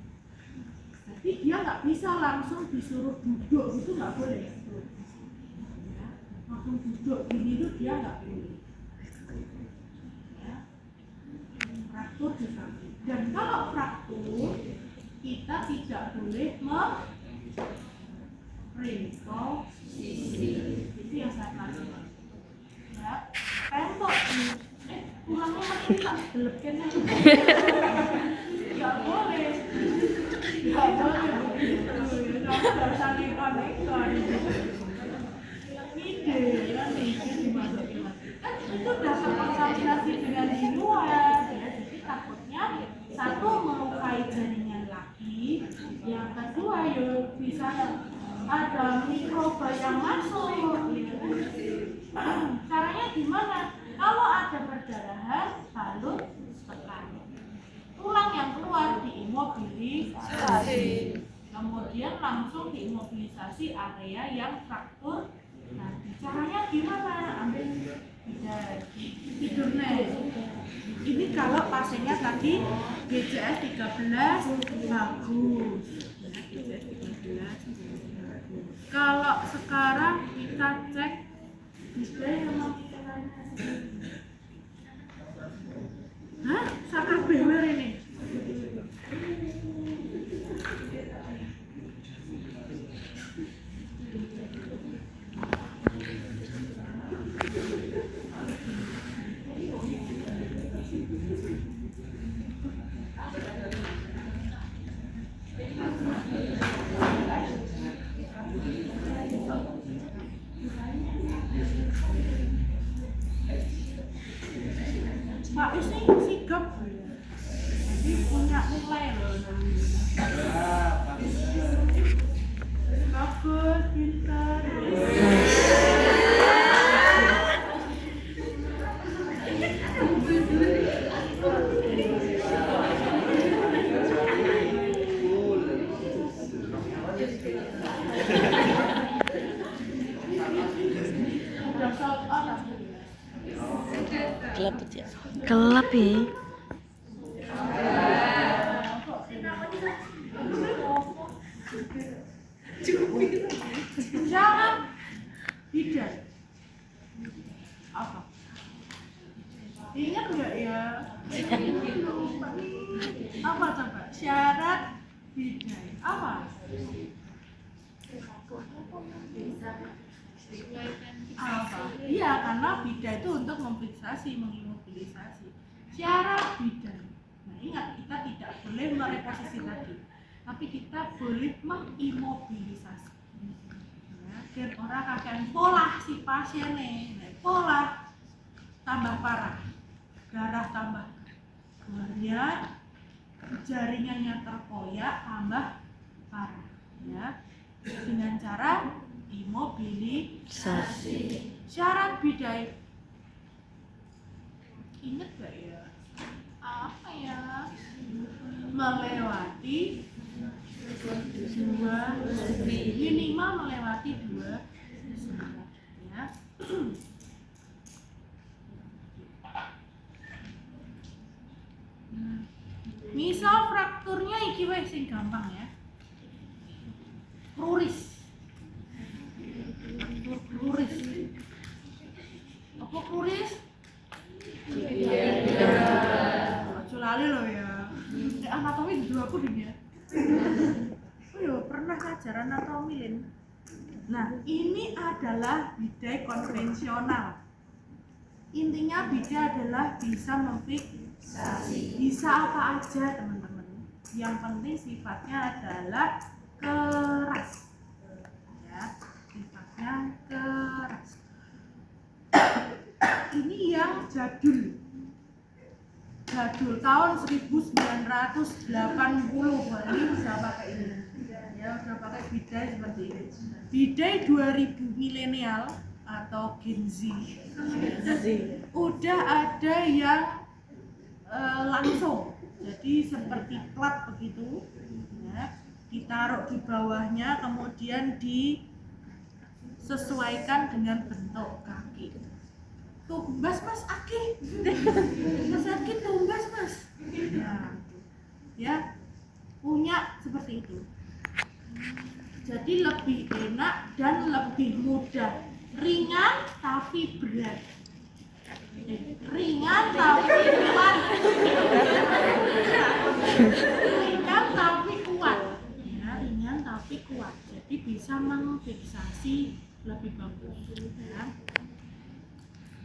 Jadi dia nggak bisa langsung disuruh duduk, itu nggak boleh. Ya, langsung duduk gini itu dia nggak boleh. Ya. Fraktur di kaki. Dan kalau fraktur kita tidak boleh merekonstruksi. Itu yang saya pelajari. Ya, tembok nih. Tulangnya makin tak belepkan aja. Nggak boleh. Nggak boleh begitu. Nggak usah nekon-nekon. Ide, nanti dimasukin lagi. Kan itu udah terkontaminasi dengan di luar. Ya, jadi takutnya satu melukai jaringan lagi, yang kedua ya bisa ada mikroba yang masuk. Caranya gimana? Kalau ada perdarahan, balut tekan. Tulang yang keluar diimobilisasi, kemudian langsung diimobilisasi area yang fraktur. Nah, caranya gimana? Ambil tidur nih. Ini kalau pasiennya tadi BCS 13 bagus. BCS 13. Kalau sekarang kita cek display sama sakar bewer ini. Pak ini sigap, ini punya nilai loh. Bagus, pintar. Gelap ya. Gelap ya. Jangan Apa coba? Syarat bidai apa? Apa? Iya, karena bidai itu untuk memfiksasi, mengimobilisasi. Syarat bidai. Nah, ingat kita tidak boleh mereposisi tadi, tapi kita boleh mengimobilisasi. Ya, dan orang akan pola si pasien nih, pola tambah parah, darah tambah banyak, jaringannya terkoyak tambah parah, ya, dengan cara imobilisasi. Syarat bidai, inget gak ya? Apa ya? Melewati dua minimal melewati 2 ya. Misal frakturnya iki wae sing gampang ya. Kruris. Kruris. Apa kruris? Aja lali loh ya. Anatomi dulu aku dunia. Oh ya, pernah ngajar anatomi Lin. Nah, ini adalah bidai konvensional. Intinya bidai adalah bisa memfiksasi. Bisa apa aja teman-teman. Yang penting sifatnya adalah keras. Ya, sifatnya keras. Ini yang jadul tahun 1980. Wah, ini udah pakai ini ya, udah pakai bidai seperti ini. Bidai 2000 milenial atau Gen Z udah ada yang langsung, jadi seperti plat begitu ya, ditaruh di bawahnya, kemudian disesuaikan dengan bentuk kaki. Tumbas mas Aki, mas Aki tumbas mas, ya punya seperti itu. Jadi lebih enak dan lebih mudah, ringan tapi berat, ringan tapi kuat, ringan tapi kuat, ya, ringan tapi kuat. Jadi bisa memfiksasi lebih bagus. Ya.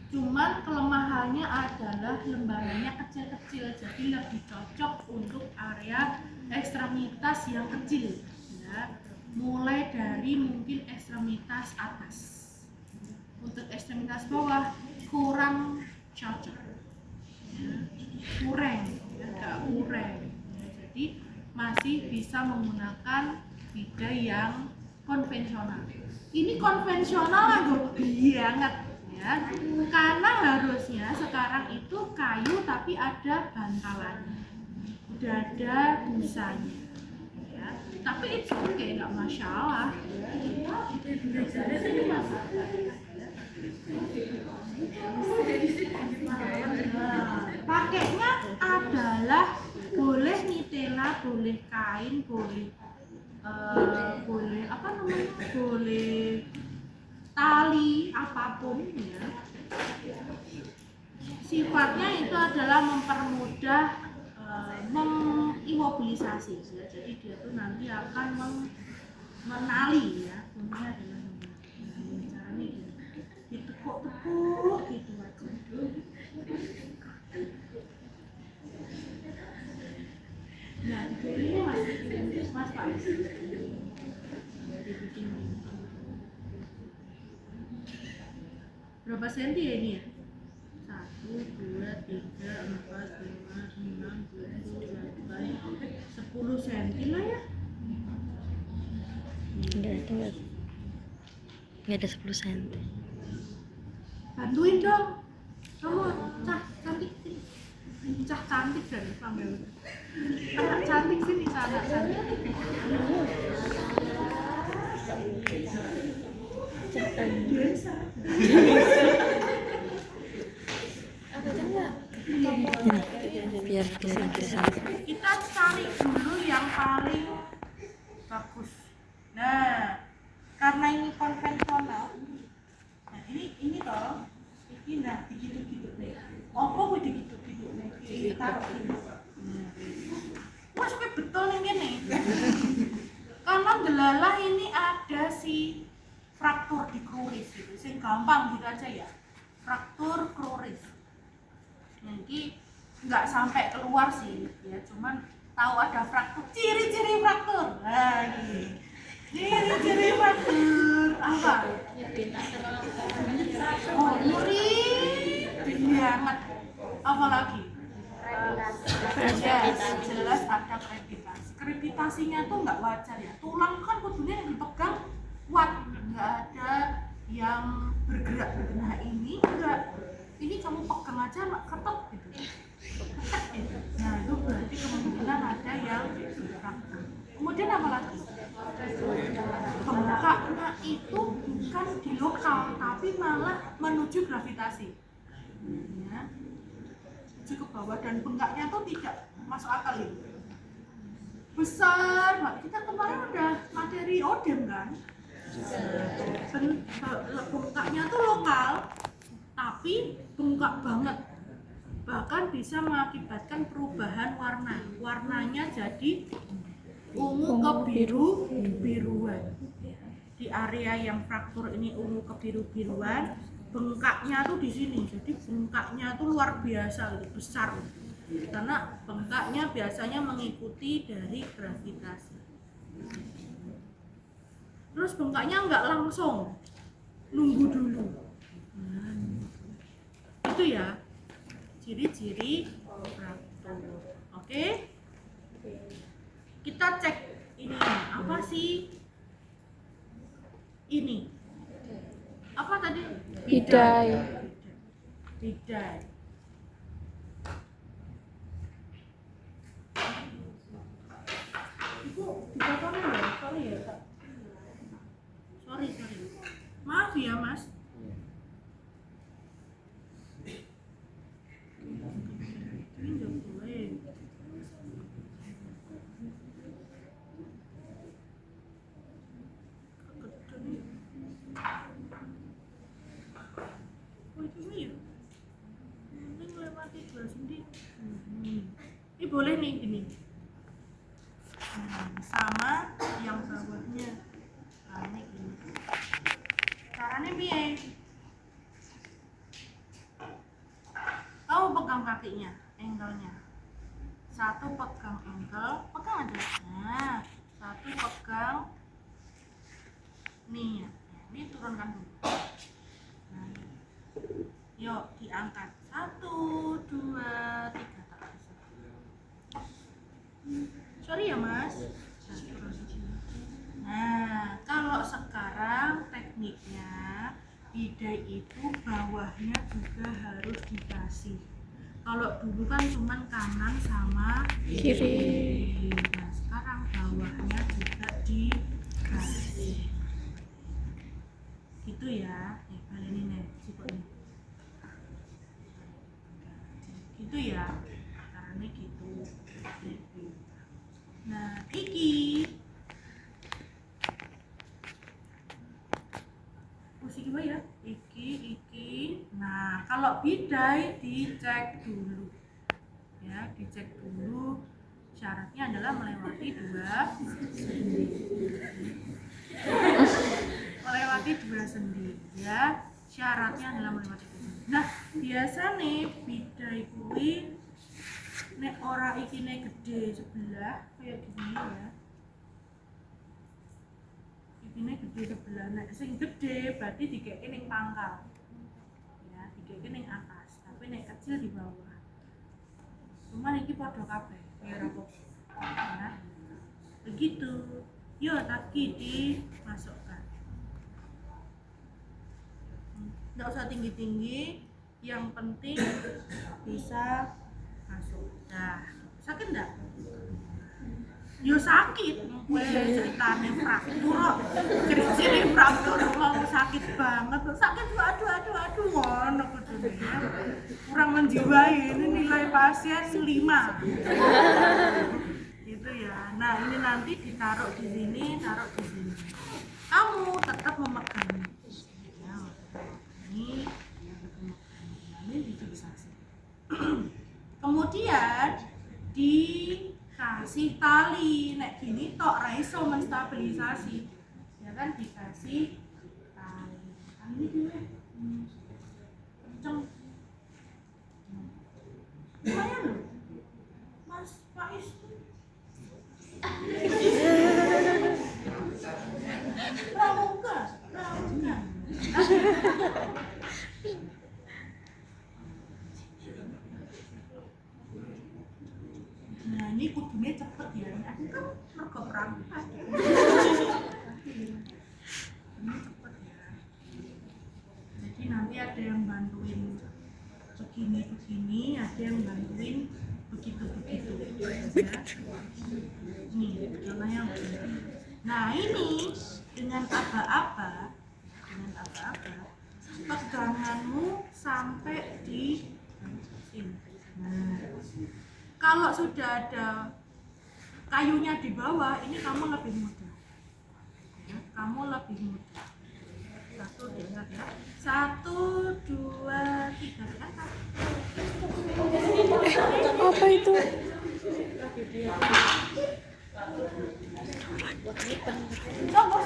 Cuman kelemahannya adalah lembarannya kecil-kecil, jadi lebih cocok untuk area ekstremitas yang kecil, ya. Mulai dari mungkin ekstremitas atas. Untuk ekstremitas bawah kurang cocok, ya. Kurang, agak kurang. Ya. Jadi masih bisa menggunakan bidai yang konvensional. Ini konvensional agak banget. Ya, karena harusnya sekarang itu kayu tapi ada bantalannya, udah ada busanya, ya. Tapi itu oke, nggak masalah. Pakainya adalah boleh nitela, boleh kain, boleh apa namanya, boleh tali, apapun ya. Sifatnya itu adalah mempermudah mengimobilisasi ya. Jadi dia tuh nanti akan menali ya. Ini adalah caranya ditekuk-tekuk gitu aja. Nah, ini mas Pak. Berapa senti ya ini ya? 1, 2, 3, 4, 5, 6, 7, 8, 10 senti lah ya. Enggak ada 10 cm. Bantuin dong. Kamu cah cantik sini. Cah cantik dan sambil anak cantik sini, anak cantik. Biasa. Biar bisa. Kita cari dulu yang paling bagus. Nah, karena ini konvensional. Nah, ini toh. Ini nah gitu-gitu nih. Apa kuwi gitu-gitu nih? Taruh ini. wis kowe betul ning kene. Karena delalah ini ada si fraktur di kruris gitu. Sing gampang gitu aja ya. Fraktur kruris. Jadi nggak sampai keluar sih ya, cuman tahu ada fraktur, ciri-ciri fraktur. Nah, gini. Ciri-ciri fraktur apa? Oh, nyeri banget. Apa lagi? Jelas ada krepitasi. Krepitasinya tuh nggak wajar ya. Tulang kan kudunya yang dipegang kuat, nggak ada yang bergerak. Nah ini enggak. Ini kamu pegang aja mak ketok gitu. Nah itu berarti kemungkinan ada yang fraktur. Kemudian apa lagi? Bengkaknya itu bukan di lokal tapi malah menuju gravitasi. Ya. Menuju ke bawah dan bengkaknya tuh tidak masuk akal ini. Besar, Mbak. Kita kemarin udah materi odem kan? Bengkaknya tuh lokal tapi bengkak banget. Bahkan bisa mengakibatkan perubahan warna. Warnanya jadi ungu ke biruan. Di area yang fraktur ini ungu ke biruan, bengkaknya tuh di sini. Jadi bengkaknya tuh luar biasa, gitu, besar. Karena bengkaknya biasanya mengikuti dari gravitasi. Terus bengkaknya nggak langsung, nunggu dulu. Itu ya ciri-ciri fraktur. Oke? Kita cek ini apa sih? Ini apa tadi? Bidai. Ibu dipotorin ya? Sorry ya Kak. Sorry. Maaf ya Mas. Ini nggak boleh. Oh ini ya? Ini melewati dua sendi. Ini boleh nih gini. Sama yang bawahnya. Nah, ini gini. Caranya piye? Kamu pegang kakinya, angle-nya. Satu pegang angle, pegang aja. Nah, satu pegang nih ya. Ini turunkan dulu. Nah, yuk diangkat. 1, 2, 3. Tak bisa. Sorry ya Mas. Nah, kalau sekarang tekniknya bidai itu bawahnya juga harus dikasih. Kalau dulu kan cuman kanan sama Kiri. Nah, sekarang bawahnya juga dikasih. Gitu ya. Nih, balenin nih, siputnya. Gitu ya. Caranya gitu. Nah, iki posisi gimana ya? Iki. Nah, kalau bidai dicek dulu. Ya, dicek dulu. Syaratnya adalah melewati 2 sendi. Melewati 2 sendi ya. Syaratnya adalah melewati 2 sendi. Nah, biasa nih bidai kuwi nek ora ikine gede sebelah kayak gini ya. Ikine gede sebelah, nek sing gede berarti dikeke ning pangkal. Ya, dikeke ning atas, tapi nek kecil di bawah. Cuman iki padha kabeh, ya ora apa-apa. Ya. Begitu. Yo, kaki dimasukkan. Nggak usah tinggi-tinggi, yang penting bisa masuk. Nah, sakit enggak? Yo sakit, gue ceritanya fraktur, ciri-ciri fraktur mau sakit banget, sakit aduh ngono kudune. Kurang menjiwai, ini nilai pasien 5. Gitu ya. Nah, ini nanti ditaruh di sini, taruh di sini. Kamu tetap memegang ya, ini difiksasi. Kemudian di dikasih tali. Nek gini tok ra iso menstabilisasi. Ya kan dikasih tali. Tali ini dulu. Kenceng. Lumayan loh. Mas Faiz. Pramuka. Nah ini kudunya cepet ya. Aku kan mergo perangkat. Ini cepet ya. Jadi nanti ada yang bantuin begini, ada yang bantuin begitu. Ya. Nih, contohnya. Nah ini dengan aba-aba, peganganmu sampai di sini. Nah, kalau sudah ada kayunya di bawah, ini kamu lebih mudah. Ya, kamu lebih mudah. Satu, diangkat ya. 1, 2, 3, diangkat. Apa itu? Coba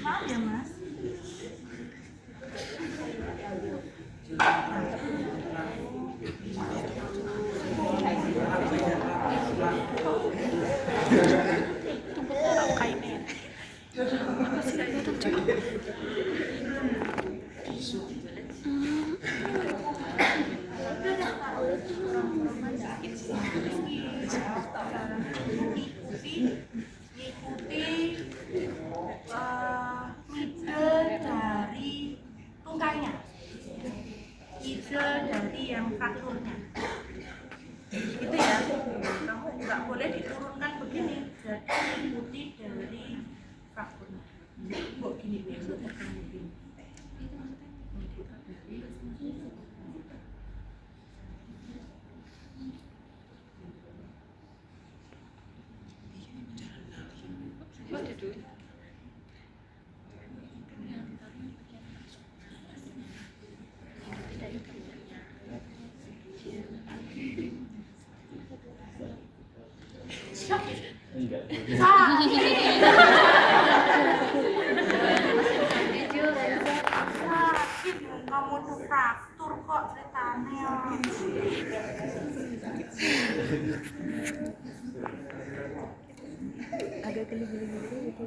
maaf ya mas. Ide dari tungkainya, ide dari yang frakturnya, gitu ya. Kamu nggak boleh diturunkan begini, jadi ikuti dari frakturnya. Kok gini maksudnya kamu gini? Kamu tuh fraktur kok ceritanya. Ada geli-geli gitu.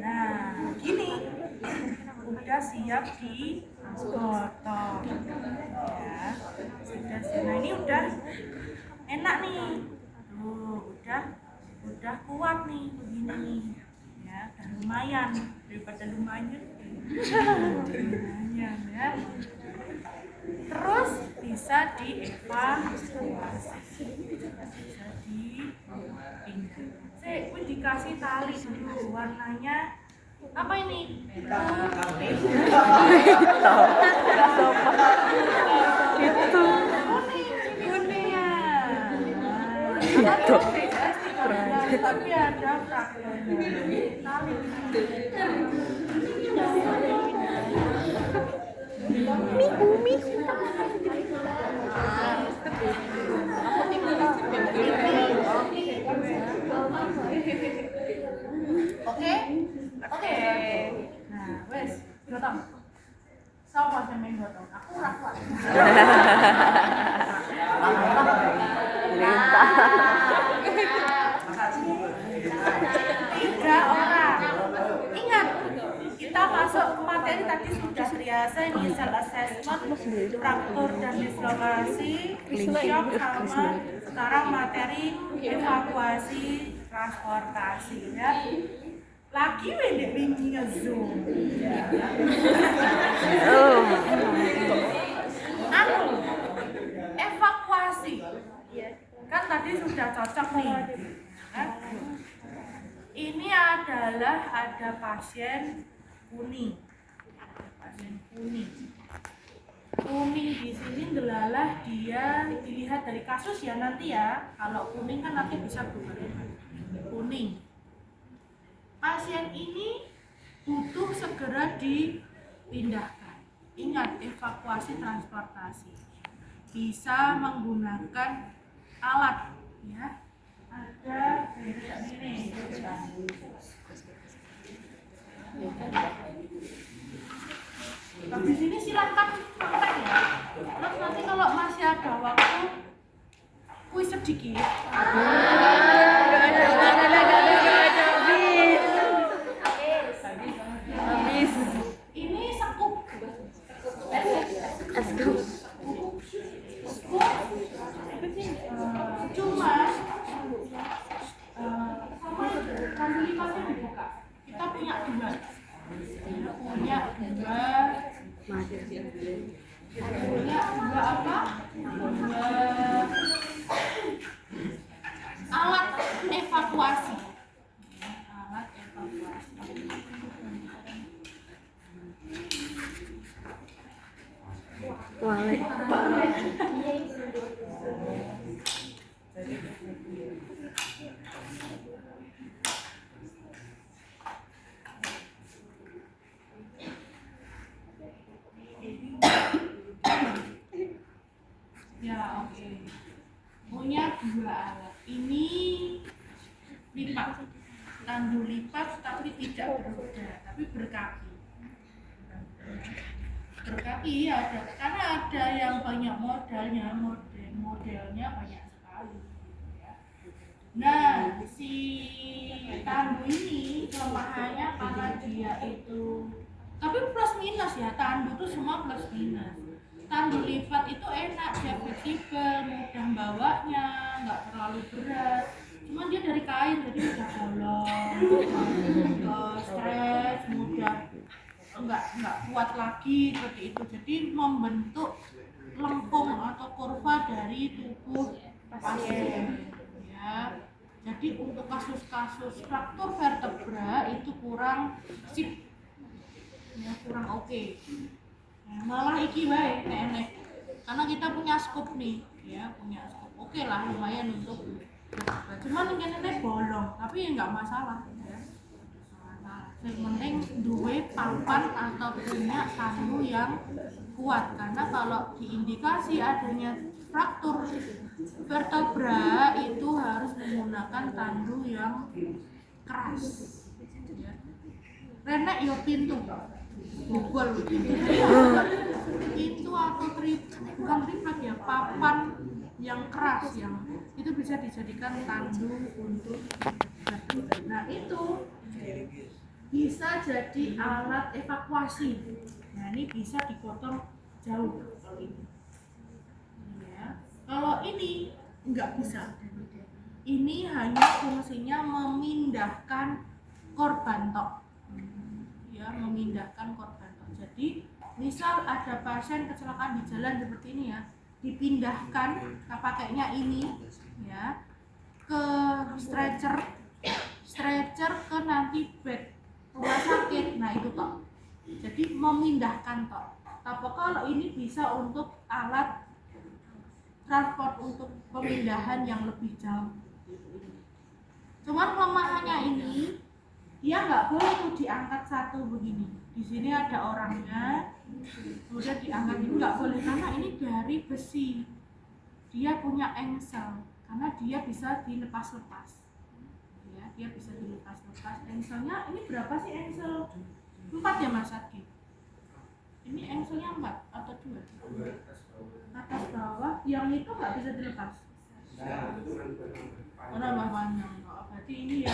Nah, gini udah siap digotong ya. Sudah siap. Nah ini udah enak nih. Tuh, udah kuat nih begini nih. Ya, udah lumayan daripada lumayan. Lumayan ya. Terus bisa dievaluasi. Bisa dipindah. Saya dikasih tali dulu, warnanya apa ini? Kuning ya. Itu. Tapi ada frakturnya. Tali. Oke. Nah, wes, gotong. Sopo sing main gotong? Aku ora kuat. Lintah. 3 orang. Ingat, kita masuk ke materi tadi sudah biasa ini self assessment, fraktur dan dislokasi, shock sama sekarang materi evakuasi transportasi ya. Lagi wendek wingi ngezoom. Anu, evakuasi. Kan tadi sudah cocok nih. Kan? Ini adalah ada pasien kuning. Pasien kuning. Kuning di sini adalah dia dilihat dari kasus ya nanti ya. Kalau kuning kan nanti bisa berubah. Kuning. Pasien ini butuh segera dipindahkan. Ingat, evakuasi transportasi. Bisa menggunakan alat ya. Ada ini. Habis ini silakan praktek ya. Terus nanti kalau masih ada waktu kuis sedikit. Habis. Ini sekup. Cuma kandu lipatnya dibuka. Kita punya dua. Punya dua apa? Dua alat evakuasi. Alat evakuasi. Wale. Ya, oke. Punya dua alat. Ini lipat. Tandu lipat tapi tidak beroda, tapi berkaki. Berkaki ada, karena ada yang banyak modelnya banyak sekali. Nah, si tandu ini kelemahannya karena dia itu, tapi plus minus ya, tandu itu semua plus minus. Tandu lipat itu enak, dia fleksibel, mudah bawanya, nggak terlalu berat. Cuma dia dari kain, jadi mudah bolong, stres, mudah nggak kuat lagi seperti itu. Jadi membentuk lengkung atau kurva dari tubuh pasien. Ya. Jadi untuk kasus-kasus fraktur vertebra itu kurang sip, ya, kurang oke. Nah, malah iki baik enek. Karena kita punya scope nih, ya punya scope. Oke lah, lumayan untuk. Cuman ini bolong, tapi nggak masalah. Ya. Yang penting duwe papan atau punya tandu yang kuat, karena kalau diindikasi adanya fraktur vertebra itu harus menggunakan tandu yang keras. Ya. Renek yo pintu, bogol itu atau bukan triplek ya, papan yang keras yang itu bisa dijadikan tandu untuk. Nah itu bisa jadi alat evakuasi. Nah ini bisa dipotong jauh kalau ini. Ya. Kalau ini nggak bisa. Ini hanya fungsinya memindahkan korban tok. Ya, memindahkan korban tok. Jadi misal ada pasien kecelakaan di jalan seperti ini ya, dipindahkan pakainya ini ya ke stretcher ke nanti bed rumah sakit. Nah itu toh, jadi memindahkan toh. Tapi kalau ini bisa untuk alat transport untuk pemindahan yang lebih jauh. Cuman kelemahannya ini dia nggak boleh tuh diangkat satu begini. Di sini ada orangnya, kemudian diangkat ini nggak boleh karena ini dari besi. Dia punya engsel karena dia bisa dilepas-lepas. Dia bisa dilepas-lepas. Engselnya ini berapa sih engsel? 4 ya Mas Adi? Ini engselnya 4 atau 2? Atas bawah, yang itu nggak bisa dilepas. Oh, nambah panjang. Berarti ini ya.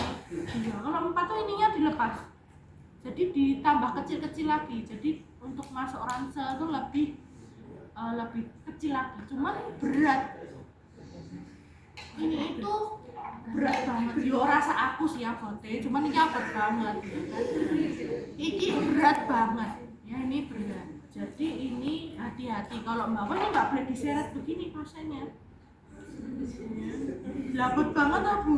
Kalau 4 tuh ininya dilepas. Jadi ditambah kecil-kecil lagi. Jadi untuk masuk ransel tuh lebih kecil lagi. Cuman berat. Ini itu berat banget. Yo rasa aku sih ya Bote, cuman ini berat banget. Ini berat banget. Ya ini berat. Jadi ini hati-hati kalau Mbak ini nggak boleh diseret begini pasiennya. Labut banget Bu.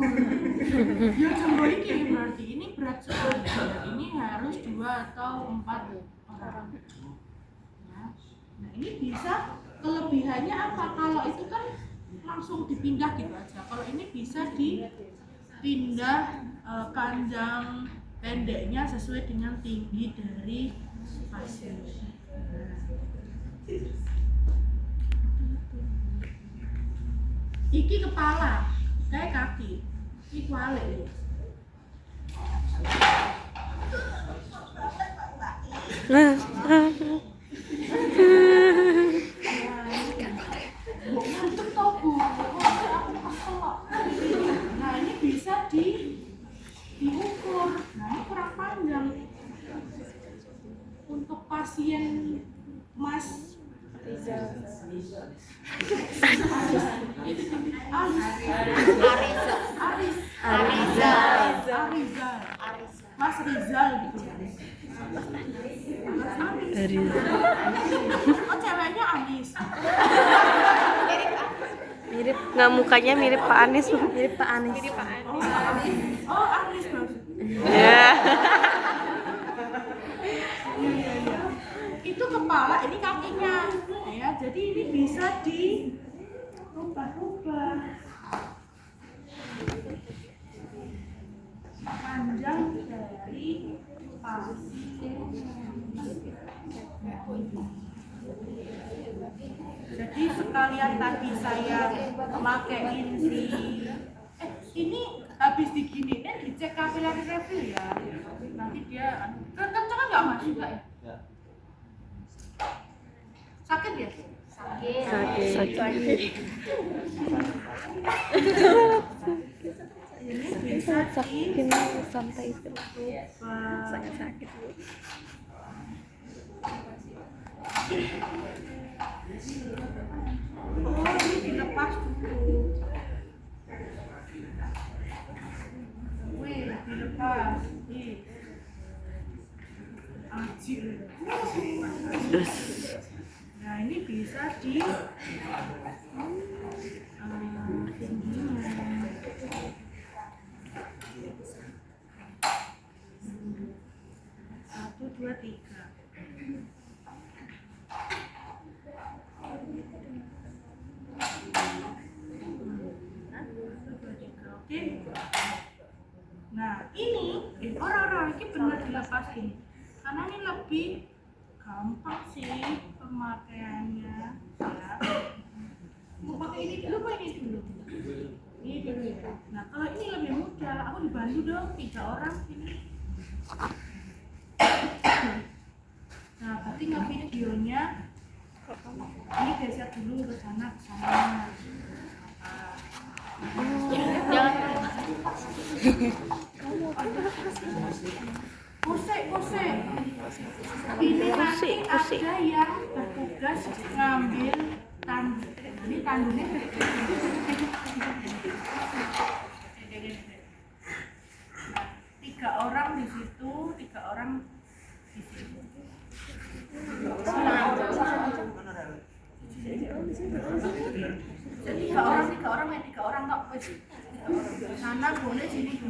Ya jumbo ini berarti ini berat sekali. Ini harus 2 atau 4 orang. Ya. Nah ini bisa kelebihannya apa? Kalau itu kan langsung dipindah gitu aja. Kalau ini bisa dipindah panjang pendeknya sesuai dengan tinggi dari pasien. Iki kepala, kayak kaki, iki kuali. Untuk tobu, nah ini bisa diukur. Nah ini kurang panjang. Untuk pasien Mas Mas Rizal gitu ya. Oh ceweknya Anis. Mirip, nggak mukanya mirip Pak Anies, mirip Pak Anies. Oh Anis bos. Ya. Itu kepala, ini kakinya. Ya, jadi ini bisa dirubah-rubah. Panjang dari pasien. Jadi sekalian tadi saya pakein ini habis diginiin dicek kapilari refill ya. Nanti dia kenceng nggak Mas juga ya? Sakit ya? Sakit. Ini bisa Sakin santai terus. Sangat sakit. Oh, ini dilepas dulu. Wih, dilepas. Ih. Ajib. Nah, ini bisa satu, dua, tiga. Oke. Nah, ini orang-orang ini benar dilepas ini. Karena ini lebih gampang sih pemakaiannya ya. Mau pakai ini dulu apa ini dulu? Ini dulu ya. Nah kalau ini lebih mudah, aku dibantu dong 3 orang ini. Nah berarti nge-videonya ini geser dulu ke sana ke sana. Jangan Kuse. Ini nanti ada yang bertugas ngambil tandu. Ini tandunya nah, 3 orang di situ, 3 orang di sini. Jadi 3 orang ya 3 orang tak wes. Sana boleh sini.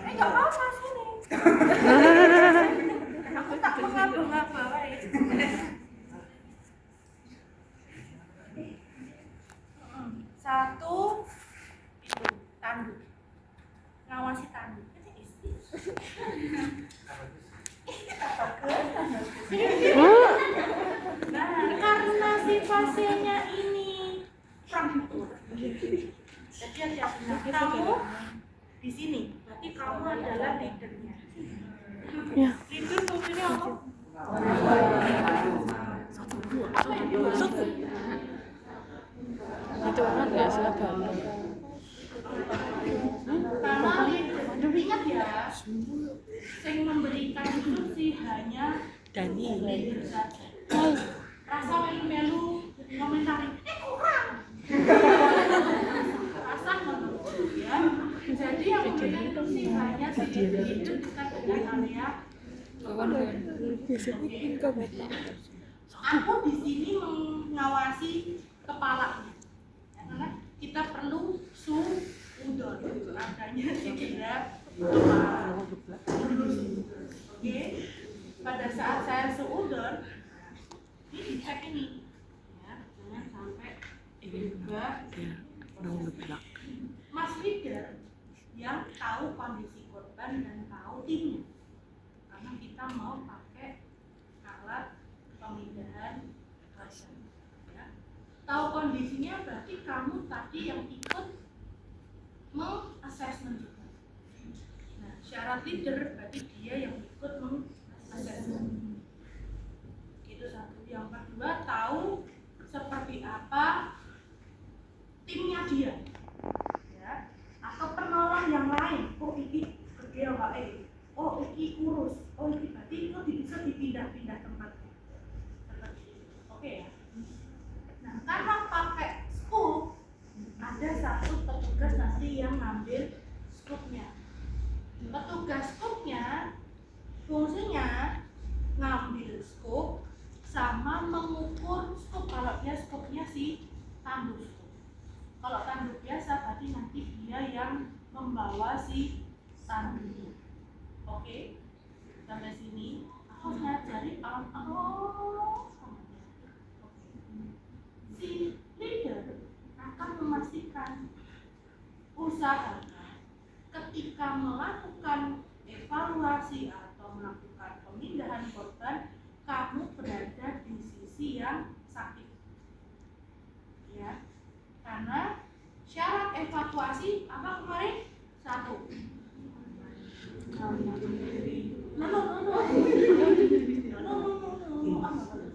Enggak apa-apa sini. Aku tak mengapa-ngapa baik. Satu tandu. Ngawasi tandu. Nah, karena si pasiennya ini prematur. Jadi hati-hati. Kamu di sini, berarti kamu adalah leadernya. Ya. Leader fungsinya apa? Itu orang nggak salah banget. Karena leader, ingat ya, yang memberikan instruksi hanya Dani. leader saja. Rasa melu-melu komentari, kurang. Rasa ya. Jadi yang memberikan instruksi hanya si leader bukan dengan area. Aku di sini mengawasi Oke, pada saat saya seudon, ini dicek ini, ya, jangan sampai juga Mas leader yang tahu kondisi korban dan tahu timnya, karena kita mau pakai alat pemindahan pasien. Ya. Tahu kondisinya berarti kamu tadi yang ikut meng-assessment juga. Nah, syarat leader berarti dia yang ikut meng-assessment. Itu satu. Yang kedua, tahu seperti apa timnya dia. Ya. Atau penolong yang lain. Oh, ini kerja enggak oh, ini kurus. Oh, ini berarti itu bisa dipindah-pindah tempatnya. Oke ya. Nah, karena pakai scoop, ada satu petugas nanti yang ngambil scoopnya. Petugas scoopnya fungsinya ngambil scoop sama mengukur scoop. Kalau dia scoopnya si tanduk scoop. Kalau tanduk biasa berarti nanti dia yang membawa si tanduknya. Oke, sampai sini aku ngajari si leader akan memastikan usaha ketika melakukan evaluasi atau melakukan pemindahan korban, kamu berada di sisi yang sakit. Ya, karena syarat evakuasi apa kemarin? 1.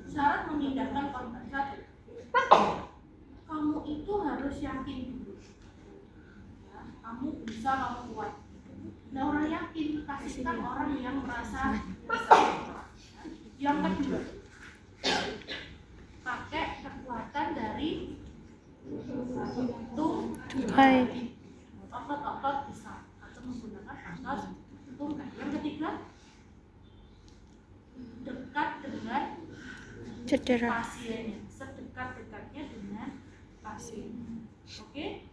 Syarat memindahkan korban 1. Kamu itu harus yakin dulu. Ya, kamu bisa, kamu kuat. Nah, orang yakin, kasihkan orang yang merasa bisa. Yang kedua, pakai kekuatan dari Hai. otot-otot bisa atau menggunakan otot tungkai. Yang ketiga, dekat dengan Cedera. pasiennya, sedekat-dekatnya dengan pasien. Oke?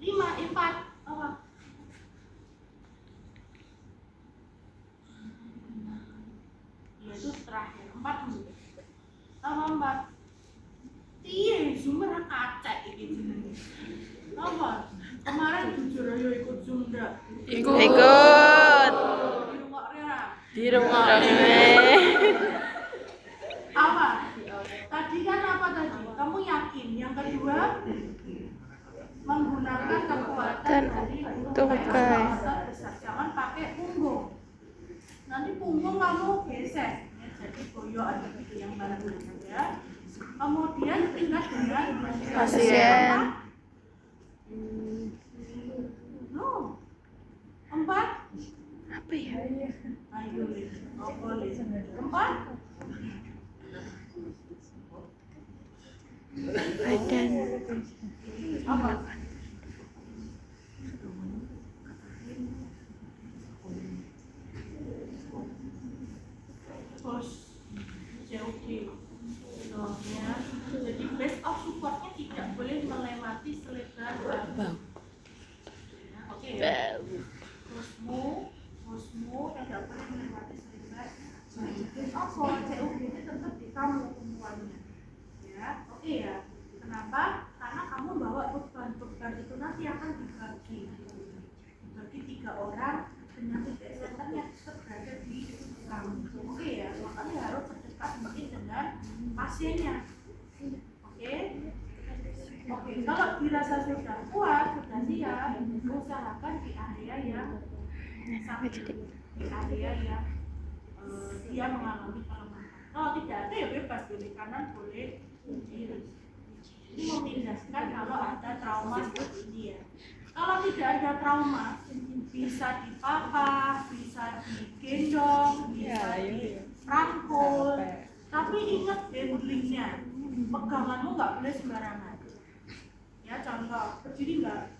5, 4 apa? Yaitu terakhir 4 dulu. Apa 4? Iya, sumber kaca iki jenenge. Apa? Kemarin jujur ayo ikut Zoom ndak? Ikut. Di rumah. Apa? Tadi kan apa tadi? Kamu yakin? Yang kedua menggunakan kekuatan dari tungkai. besar. Jangan pakai punggung. Nanti punggung kamu gesek. Ya, jadi goyo aja gitu yang bareng-bareng ya. Kemudian tingkat dengan Pasien. No. 4. Apa ya? Ayo, boleh. 4. Badan. Apa? Terus COD. Ya. Jadi base of supportnya tidak boleh melewati selebar bahu. Oke ya. Musmu tidak boleh melewati selebar bahu. COD itu tetap di kamu tumpuannya. Ya, oke ya. Kenapa? Karena kamu bawa beban itu nanti akan dibagi 3 orang dengan titik center yang berada di kamu. Oke ya, makanya harus terdekat mungkin dengan pasiennya. Oke, kalau dirasa sudah kuat, sudah siap, usahakan di area yang sakit, di area yang dia mengalami kelemahan. Kalau tidak ada ya bebas, boleh kanan, boleh kiri. Ini memindahkan kalau ada trauma seperti ini ya. Kalau tidak ada trauma, bisa dipapah, bisa digendong, bisa dirangkul. Tapi ingat handlingnya, peganganmu nggak boleh sembarangan. Ya contoh, berdiri nggak?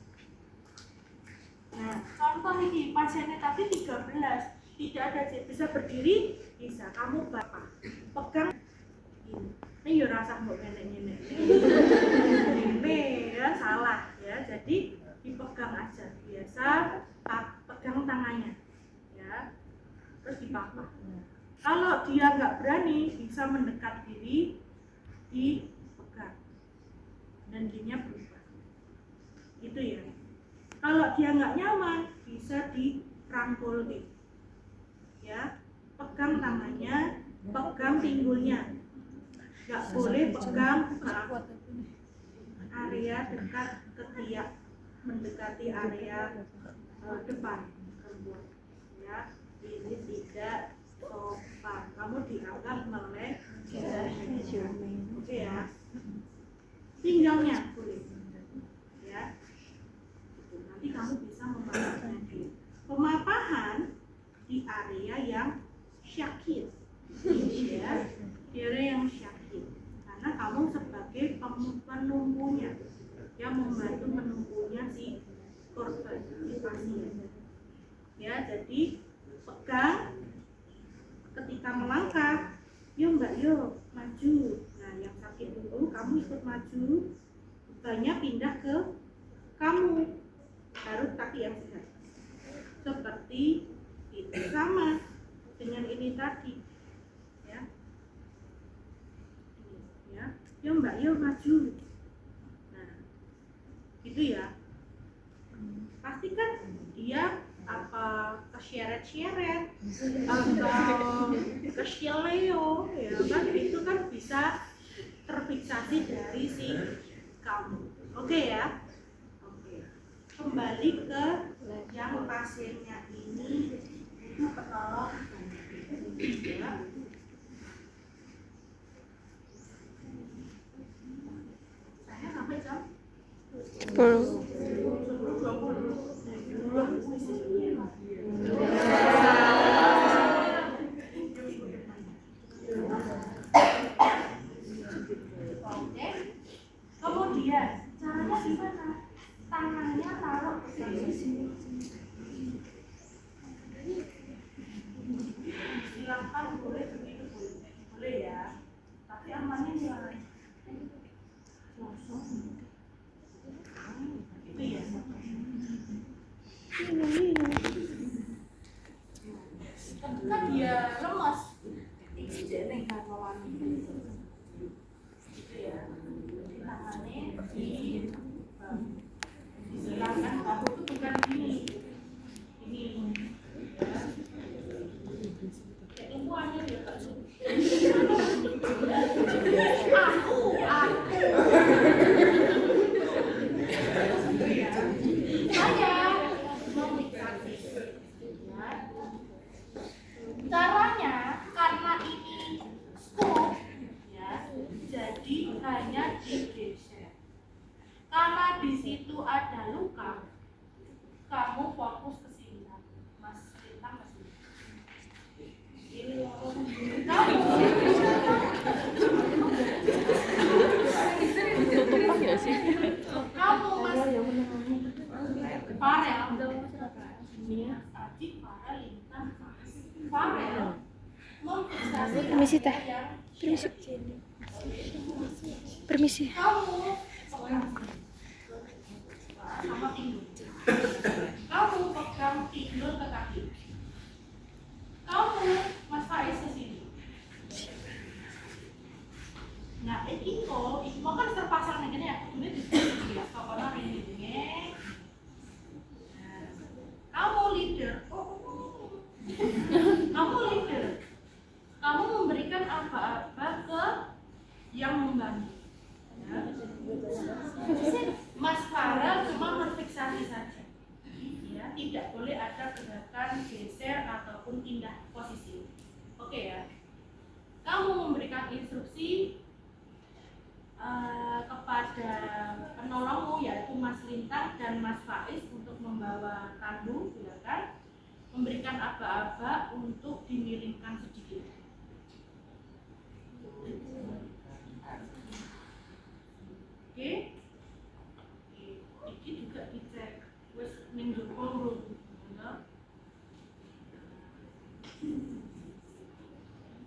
Nah, contoh ini pasiennya tadi 13, tidak ada bisa berdiri, bisa kamu bapak pegang ini ya rasa mbok nenek-nenek. Ini ya salah ya, jadi dipegang aja biasa bisa mendekat diri, dipegang dan D-nya berubah. Gitu ya. Kalau dia nggak nyaman, bisa dirangkul nih. Ya, pegang tangannya, pegang pinggulnya. Nggak boleh pegang area dekat ketiak, mendekati area depan. Ya, ini tidak sopan. Kamu dianggap melek. Oke ya. Pinggangnya boleh. Ya. Nanti kamu bisa memahaminya. Pemapahan di area yang syakit. Ya, di area yang syakit. Karena kamu sebagai penumpunya yang membantu menumpunya si korban, si pasien. Ya, jadi pegang ketika melangkah, yuk mbak, yuk maju. Nah, yang sakit dulu kamu ikut maju, bebannya pindah ke kamu, baru kaki yang sehat. Seperti itu, sama dengan ini tadi. Ya, ya, yuk mbak, yuk maju. Nah, gitu ya. Pastikan dia apa keseret-seret atau kesileo, ya kan, itu kan bisa terfiksasi dari si kamu. Oke ya. Oke. Kembali ke yang pasiennya ini itu penolong ya. Saya sampai jam 10. Kemudian caranya gimana? Tangannya taruh ke sini. Silakan boleh begitu, boleh ya. Tapi amannya nilai langsung. Itu ya. Ketika dia lemas, jadi kan gitu ya. Tangannya disilakan, bahu itu bukan ini. Kayak tumpuannya dia Kak. Aku. Saya memfiksasi. Caranya karena ini scoop, ya, jadi hanya digeser. Karena di situ ada luka, kamu fokus ke sini, Mas Lintang ke sini. Tutupan nggak sih? Kamu Mas Farel, Aji, Farel, Lintang, Farel memfiksasi Permisi, Teh. yang Permisi. Permisi. kamu sama pinggul. Kamu pegang pinggul ke kaki. Kamu Mas Faiz ke sini. Nah, Iko kan terpasang nih ya. Kemudian di sini ya, kalau ini. Kamu leader. Kamu leader. Kamu memberikan apa-apa ke yang membantu. Ya. Mas Farel cuma berfiksasi saja. Ya, tidak boleh ada gerakan geser ataupun pindah posisi. Oke ya. Kamu memberikan instruksi kepada penolongmu yaitu Mas Lintang dan Mas Faiz untuk membawa tandu, silakan memberikan aba-aba untuk dimiringkan sedikit. Oke. Ini juga dicek. Wes minggu puluh.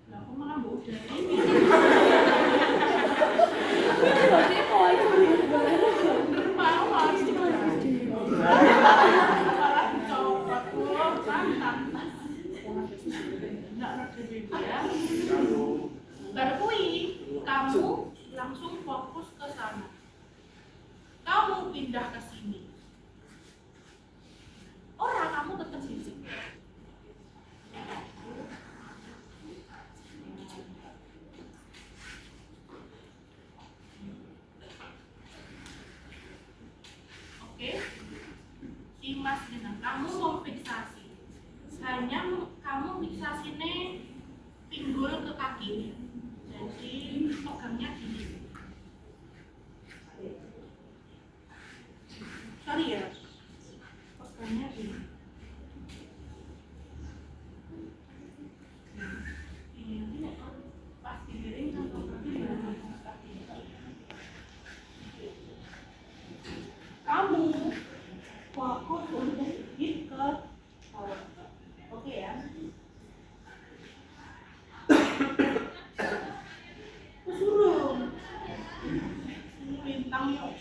Lah aku malah mbok udari. Baru langsung fokus ke sana. Kamu pindah ke sini. Orang kamu tetap di sini. Oke, simas dengan kamu mau fiksasi. Hanya kamu fiksasinya pinggul ke kaki. Jadi pegangnya gini. Sorry ya, pegangnya gini. Ini pas digiring kan kamu fokus untuk hit ke bawah. Oke ya. Kesurung. Bintang yuk.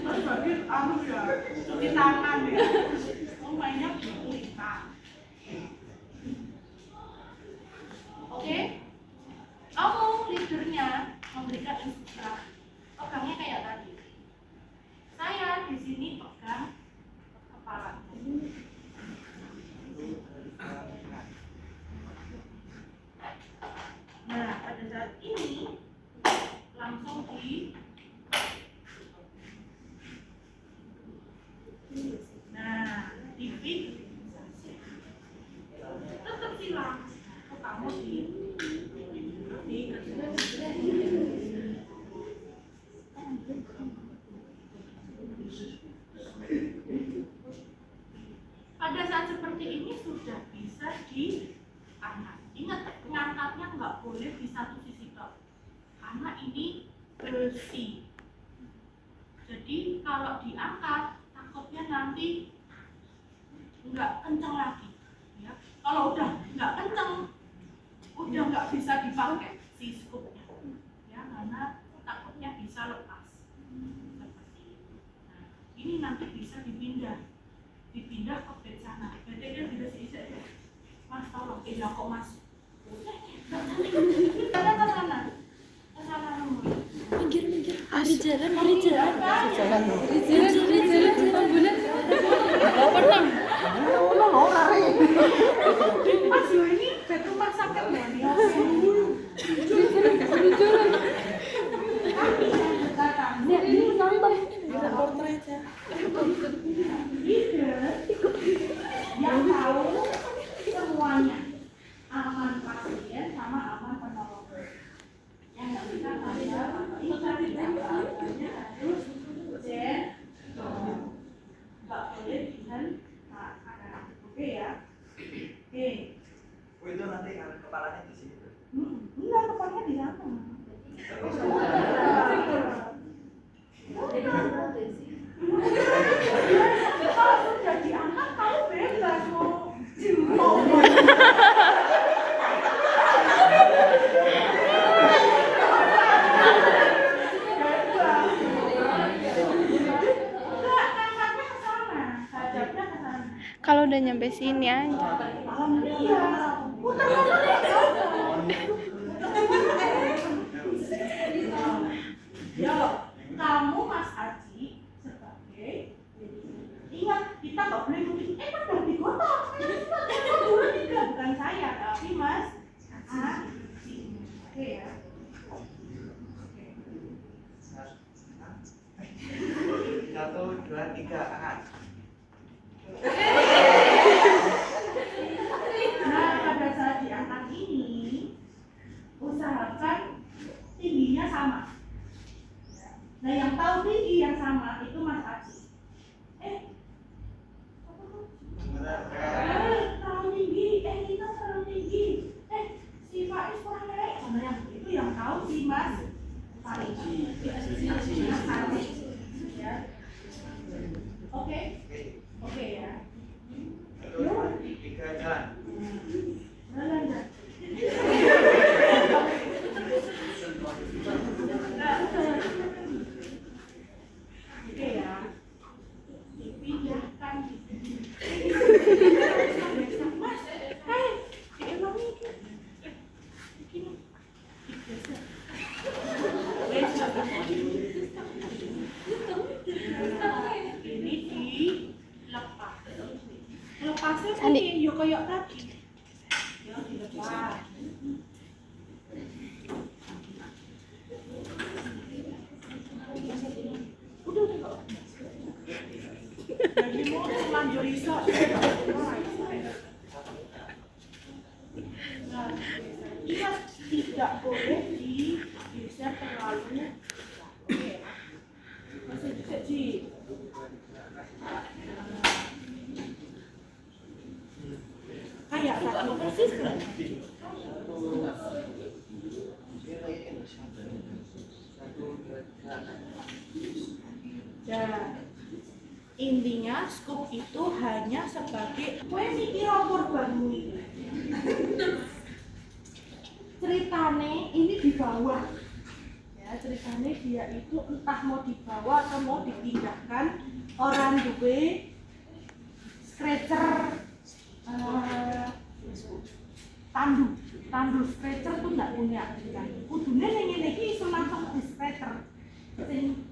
Terus anu ya, cuci tangan ya. Mainnya lintang. Oke. Kamu leadernya memberikan instruksi. Pegangnya kayak tadi. Saya di sini pegang kepala. Nah, pada saat ini langsung di tetap silang. Kamu pada saat seperti ini sudah bisa diangkat. Ingat, ngangkatnya nggak boleh di satu sisi tok, karena ini besi. Jadi kalau diangkat takutnya nanti nggak kenceng lagi. Ya, kalau udah nggak kenceng, udah nggak bisa dipakai si scoopnya. Ya, karena takutnya bisa lepas. Seperti itu. Nah, ini nanti bisa dipindah ke bed sana. Bednya bisa diisi. Mas tolong, ya kok mas. Kita ke sana. Ke sana nomor. Minggir. Beri jalan. Bulan. Pernah. Mas yo ini bed rumah sakit loh nih. Ini nonton. Bisa portrait ya. Yang tahu semuanya, aman pasien sama aman penolong. Yang nggak bisa ada atau ikan harus nggak boleh dengan ada. Oke ya. Oke. Oh, itu nanti kepalanya di sini. Enggak, kepalanya di sana. Kalau sudah diangkat, kamu bebas mau Kalau udah nyampe sini aja. Ya, kamu Mas Haji sebagai ingat kita nggak boleh mungkin kan udah digotong. Dulu tidak bukan saya tapi Mas Haji. Oke ya. Satu, dua, tiga, angkat. Nah, pada saat diangkat ini usahakan tingginya sama. Nah, yang tahu tinggi yang sama itu Mas Haji. Terlalu tinggi, kita terlalu tinggi. Si Faiz kurang naik. Mana yang itu yang tahu si Mas Faiz. Mas Haji. Ya. Oke ya. Satu, tiga, jalan. Jalan. Oke ya. Dipindahkan di sini. Mas, diulangi. Sambil iso. Nah, ingat tidak boleh digeser terlalu. Oke. Masih bisa sih. Kayak tadi persis kan? Dan intinya scoop itu hanya sebagai kue mikir korbanmu ini. Ceritane ini di bawah. Ya, ceritane dia itu entah mau dibawa atau mau dipindahkan orang duwe scratcher tandu scratcher tuh nggak punya kan. Kudune ning ngene iki iso langsung di scratcher. Sing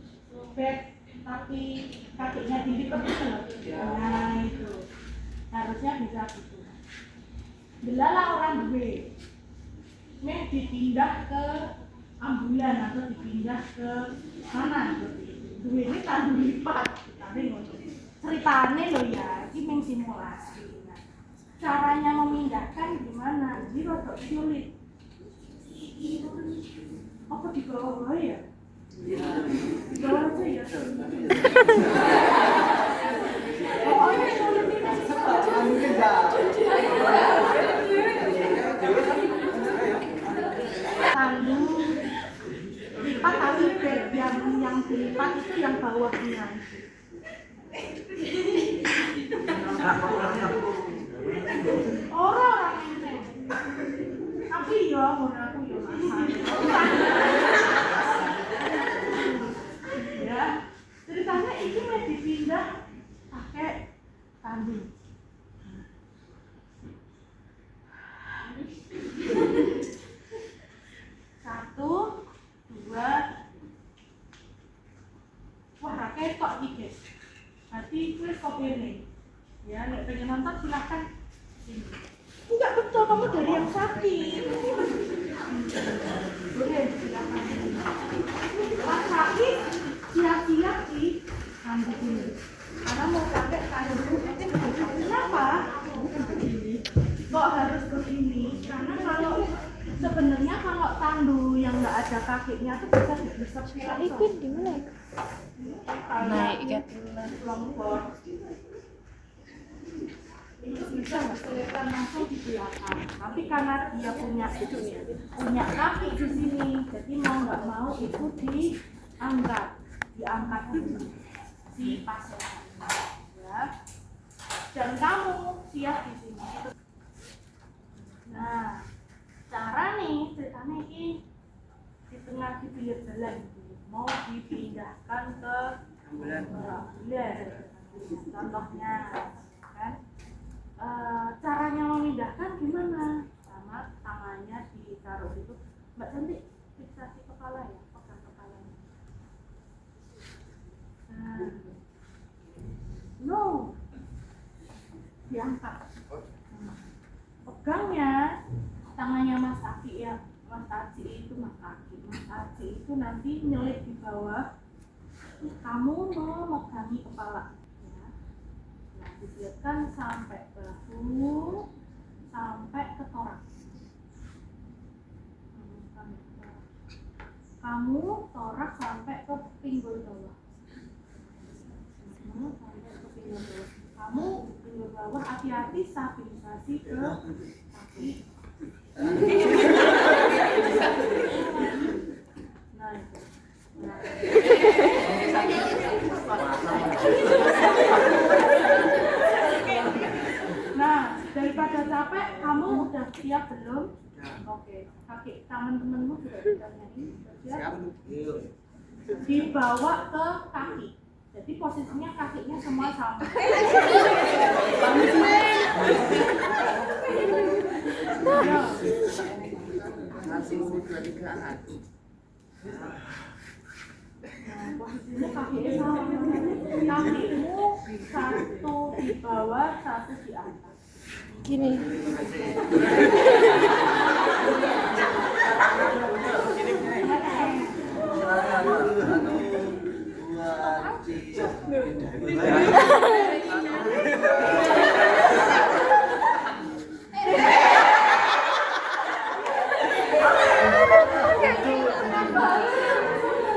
bag tapi kakinya dilipat itu loh. Nah itu harusnya bisa gitu. Delala orang duwe nih dipindah ke ambulan atau dipindah ke mana gitu. Duwe ini tandu lipat ceritane loh ya, ini meng simulasi. Nah, caranya memindahkan gimana? Jadi rotok sulit. Apa di bawah ya? Di bawah aja ya. Oh ya, sulit ini tandu lipat tapi bag yang dilipat itu yang bawahnya. Orang ini, tapi ya orang aku ya ceritanya ini mau dipindah pakai tandu. Satu, dua, wah rakyat kok nih guys. Nanti klik kopi ini. Ya, nek pengen nonton silahkan sini. Enggak betul, kamu dari yang sakit. Boleh, silahkan. Pas sakit, siap-siap sih ambil ini. Karena mau pakai tandu. Kenapa? Kok harus begini? Karena kalau sebenarnya kalau tandu yang nggak ada kakinya tuh bisa digesek langsung. Ikut di mana? Naik ikat Lompor. Itu bisa diselipkan langsung di belakang. Tapi karena dia punya kaki di sini, jadi mau nggak mau itu diangkat dulu si pasien. Ya. Dan kamu siap di sini. Nah, cara nih ceritanya ini di tengah di pinggir jalan mau dipindahkan ke ambulan. Contohnya kan caranya memindahkan gimana? Sama tangannya ditaruh itu. Mbak Cantik fiksasi kepala ya, pegang kepalanya. Nah, no, diangkat. Pegangnya tangannya Mas Aki ya, Mas Aci itu Mas Aci itu nanti nyelip di bawah. Kamu memegangi kepala ya. Nah, diselipkan sampai bahu, sampai ke toraks. Kamu toraks sampai ke pinggul bawah. Sampai ke pinggul bawah. Kamu pinggul bawah, hati-hati stabilisasi ke kaki. Nah, itu. Nah, daripada capek, kamu udah siap belum? Oke, kaki teman-temanmu juga sudah nyanyi, siap? Dibawa ke kaki. Jadi posisinya kakinya semua sama. Posisinya kakinya sama. Kakimu satu di bawah, satu di atas. Gini.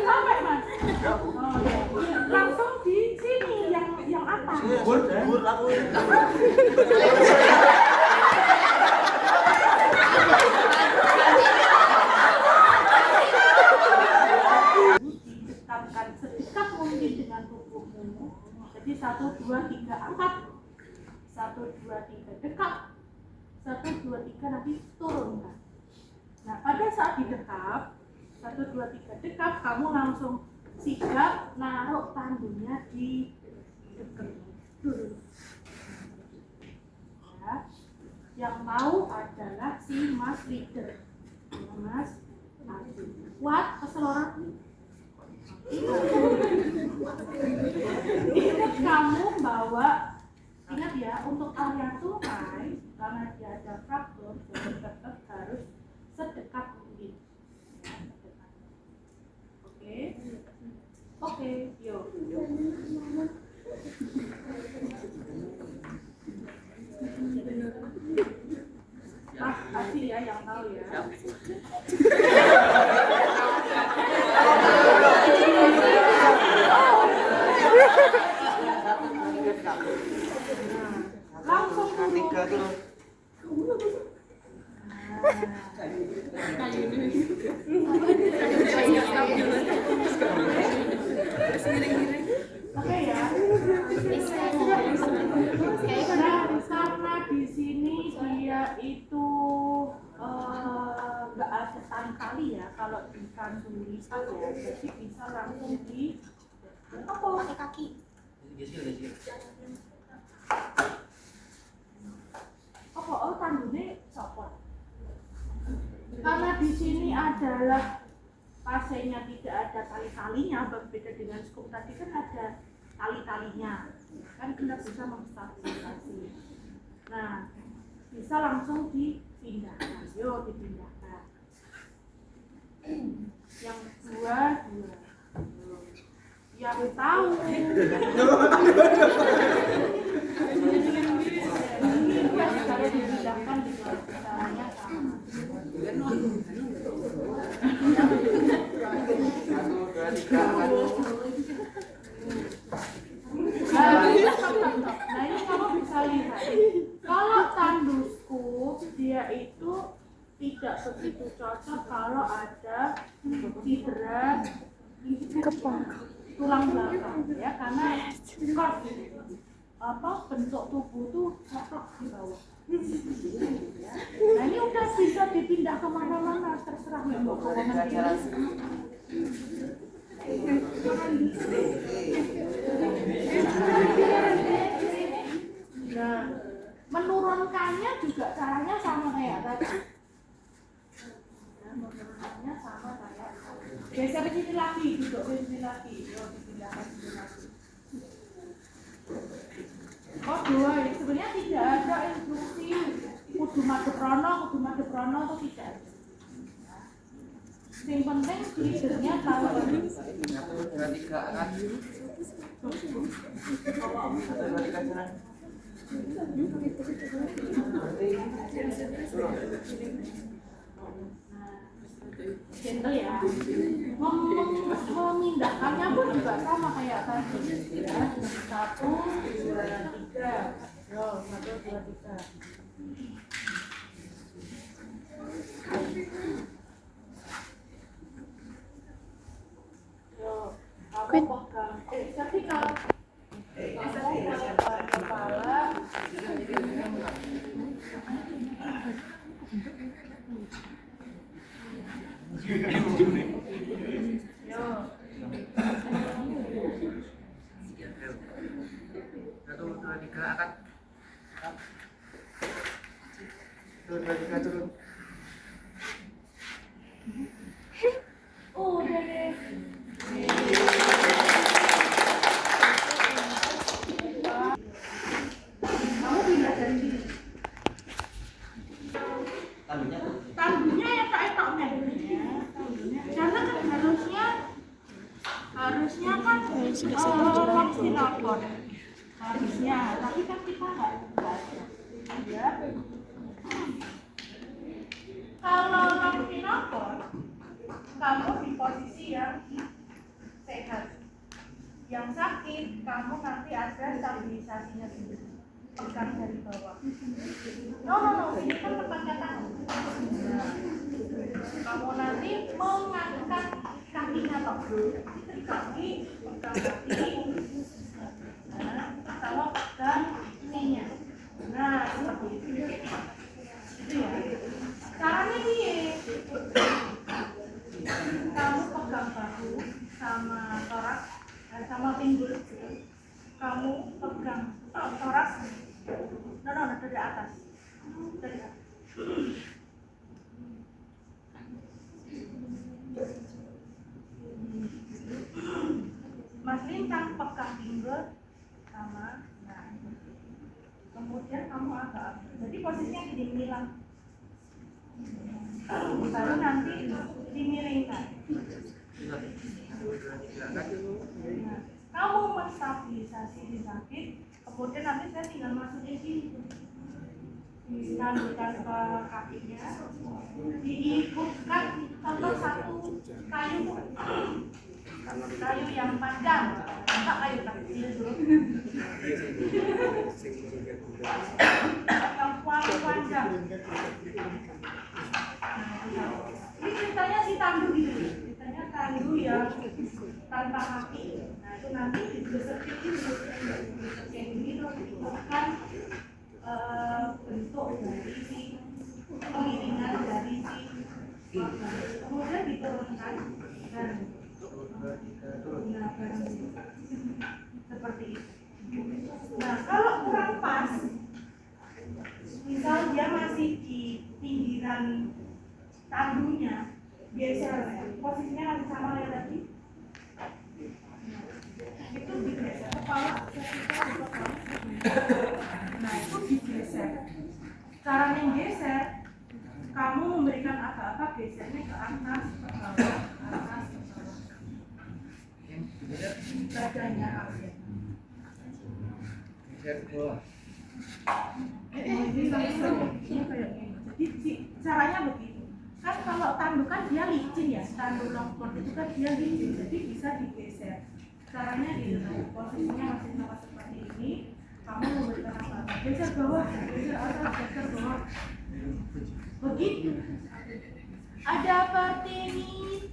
Sampai mas. Oh, ya. Langsung di sini yang atas. Dekatkan sedekat mungkin dengan tubuhmu. Jadi 1, 2, 3 angkat. 1, 2, 3 dekat. 1, 2, 3 nanti turunkan. Nah pada saat didekap 1, 2, 3 dekat, kamu langsung sigap naruh tandunya di dekat dulu. Ya. Yang tahu adalah si Mas Leader. Mas Adi. Kuat keseluruhan. Ingat kamu bawa, ingat ya, untuk area sungai karena dia ada fraktur, jadi tetap harus sedekat mungkin. Ya, sedekat. Oke, oke, yuk. Mas Adi ya yang tahu ya. Langsung turun. Oke ya. Karena di sini dia itu nggak ada tali ya kalau di kandung lipat ya, jadi bisa langsung di apa pakai kaki. Oh tandune copot. Karena di sini adalah pasiennya tidak ada tali-talinya, berbeda dengan scoop tadi kan ada tali-talinya, kan kita bisa menstabilisasi. Nah, bisa langsung dipindahkan. Yuk dipindahkan. Yang dua. Yang tahu. Kalau dipindahkan juga caranya sama. Nah ini kamu bisa lihat, kalau tandusku dia itu tidak begitu cocok kalau ada cedera tulang belakang ya, karena bentuk tubuh tuh cocok di bawah. Nah ini udah bisa dipindah kemana-mana, terserah mau ke kanan kiri. Nah, menurunkannya juga caranya sama kayak tadi. Menurunkannya sama kayak geser sini lagi, duduk sini lagi, dipindahkan sini lagi. Oh dua, sebenarnya tidak ada instruksi kudu madhep rono atau tidak. Yang penting leadernya tahu. Gentle ya. Memindahkannya pun juga sama kayak tadi. Ya. 1, 2, 3. Yo, 1, 2, 3. Yo, kamu pegang. Tapi kalau kamu pegang kepala. Yo. 1, 2, 3 angkat. 1, 2, 3 turun. Oh, udah deh. Kamu pindah dari sini. Tandunya ya kayak toknya. Karena kan harusnya kan vaksinator. Harusnya, tapi kan kita nggak ada. Ya. Kalau inclinator, kamu di posisi yang sehat. Yang sakit, kamu nanti ada stabilisasinya sendiri. Pegang dari bawah. No, ini kan tempatnya tangan. Nah, kamu nanti mengangkat kakinya toh. Kaki, pegang kaki. Nah, sama pegang ininya. Nah, seperti itu. Itu ya. Caranya nih, kamu pegang bahu sama torak, sama pinggul. Kamu pegang torak. Dari atas. Dari atas. Mas Lintang pegang pinggul sama. Nah, kemudian kamu agak. Jadi posisinya gini hilang. Baru nanti dimiringkan. Nah, kamu menstabilisasi di sakit, kemudian nanti saya tinggal masukin sini. Ditandukkan ke kakinya, diikutkan contoh satu kayu yang panjang, tak kayu kecil dulu. Yang panjang. Ini ceritanya si tandu gitu, ceritanya tandu yang tanpa kaki. Nah itu nanti digesekin gitu, kayak gini terus dibuatkan bentuk dari si pengiringan dari si kemudian diturunkan dan seperti itu. Nah kalau kurang pas, misal dia masih di pinggiran tandunya, geser posisinya masih sama ya tadi, itu digeser kepala. Nah itu digeser. Cara menggeser, kamu memberikan apa-apa gesernya ke atas, ke bawah, atas, ke bawah. Badannya akhir. Geser ke bawah. Ini langsung kayak gini. Jadi caranya begitu. Kan kalau tandukan dia licin ya, tandu longkon itu kan dia licin, jadi bisa digeser. Caranya gitu, posisinya masih sama seperti ini. Kamu memberikan apa? Geser bawah, geser atas, geser bawah. Begitu. Ada apa ini?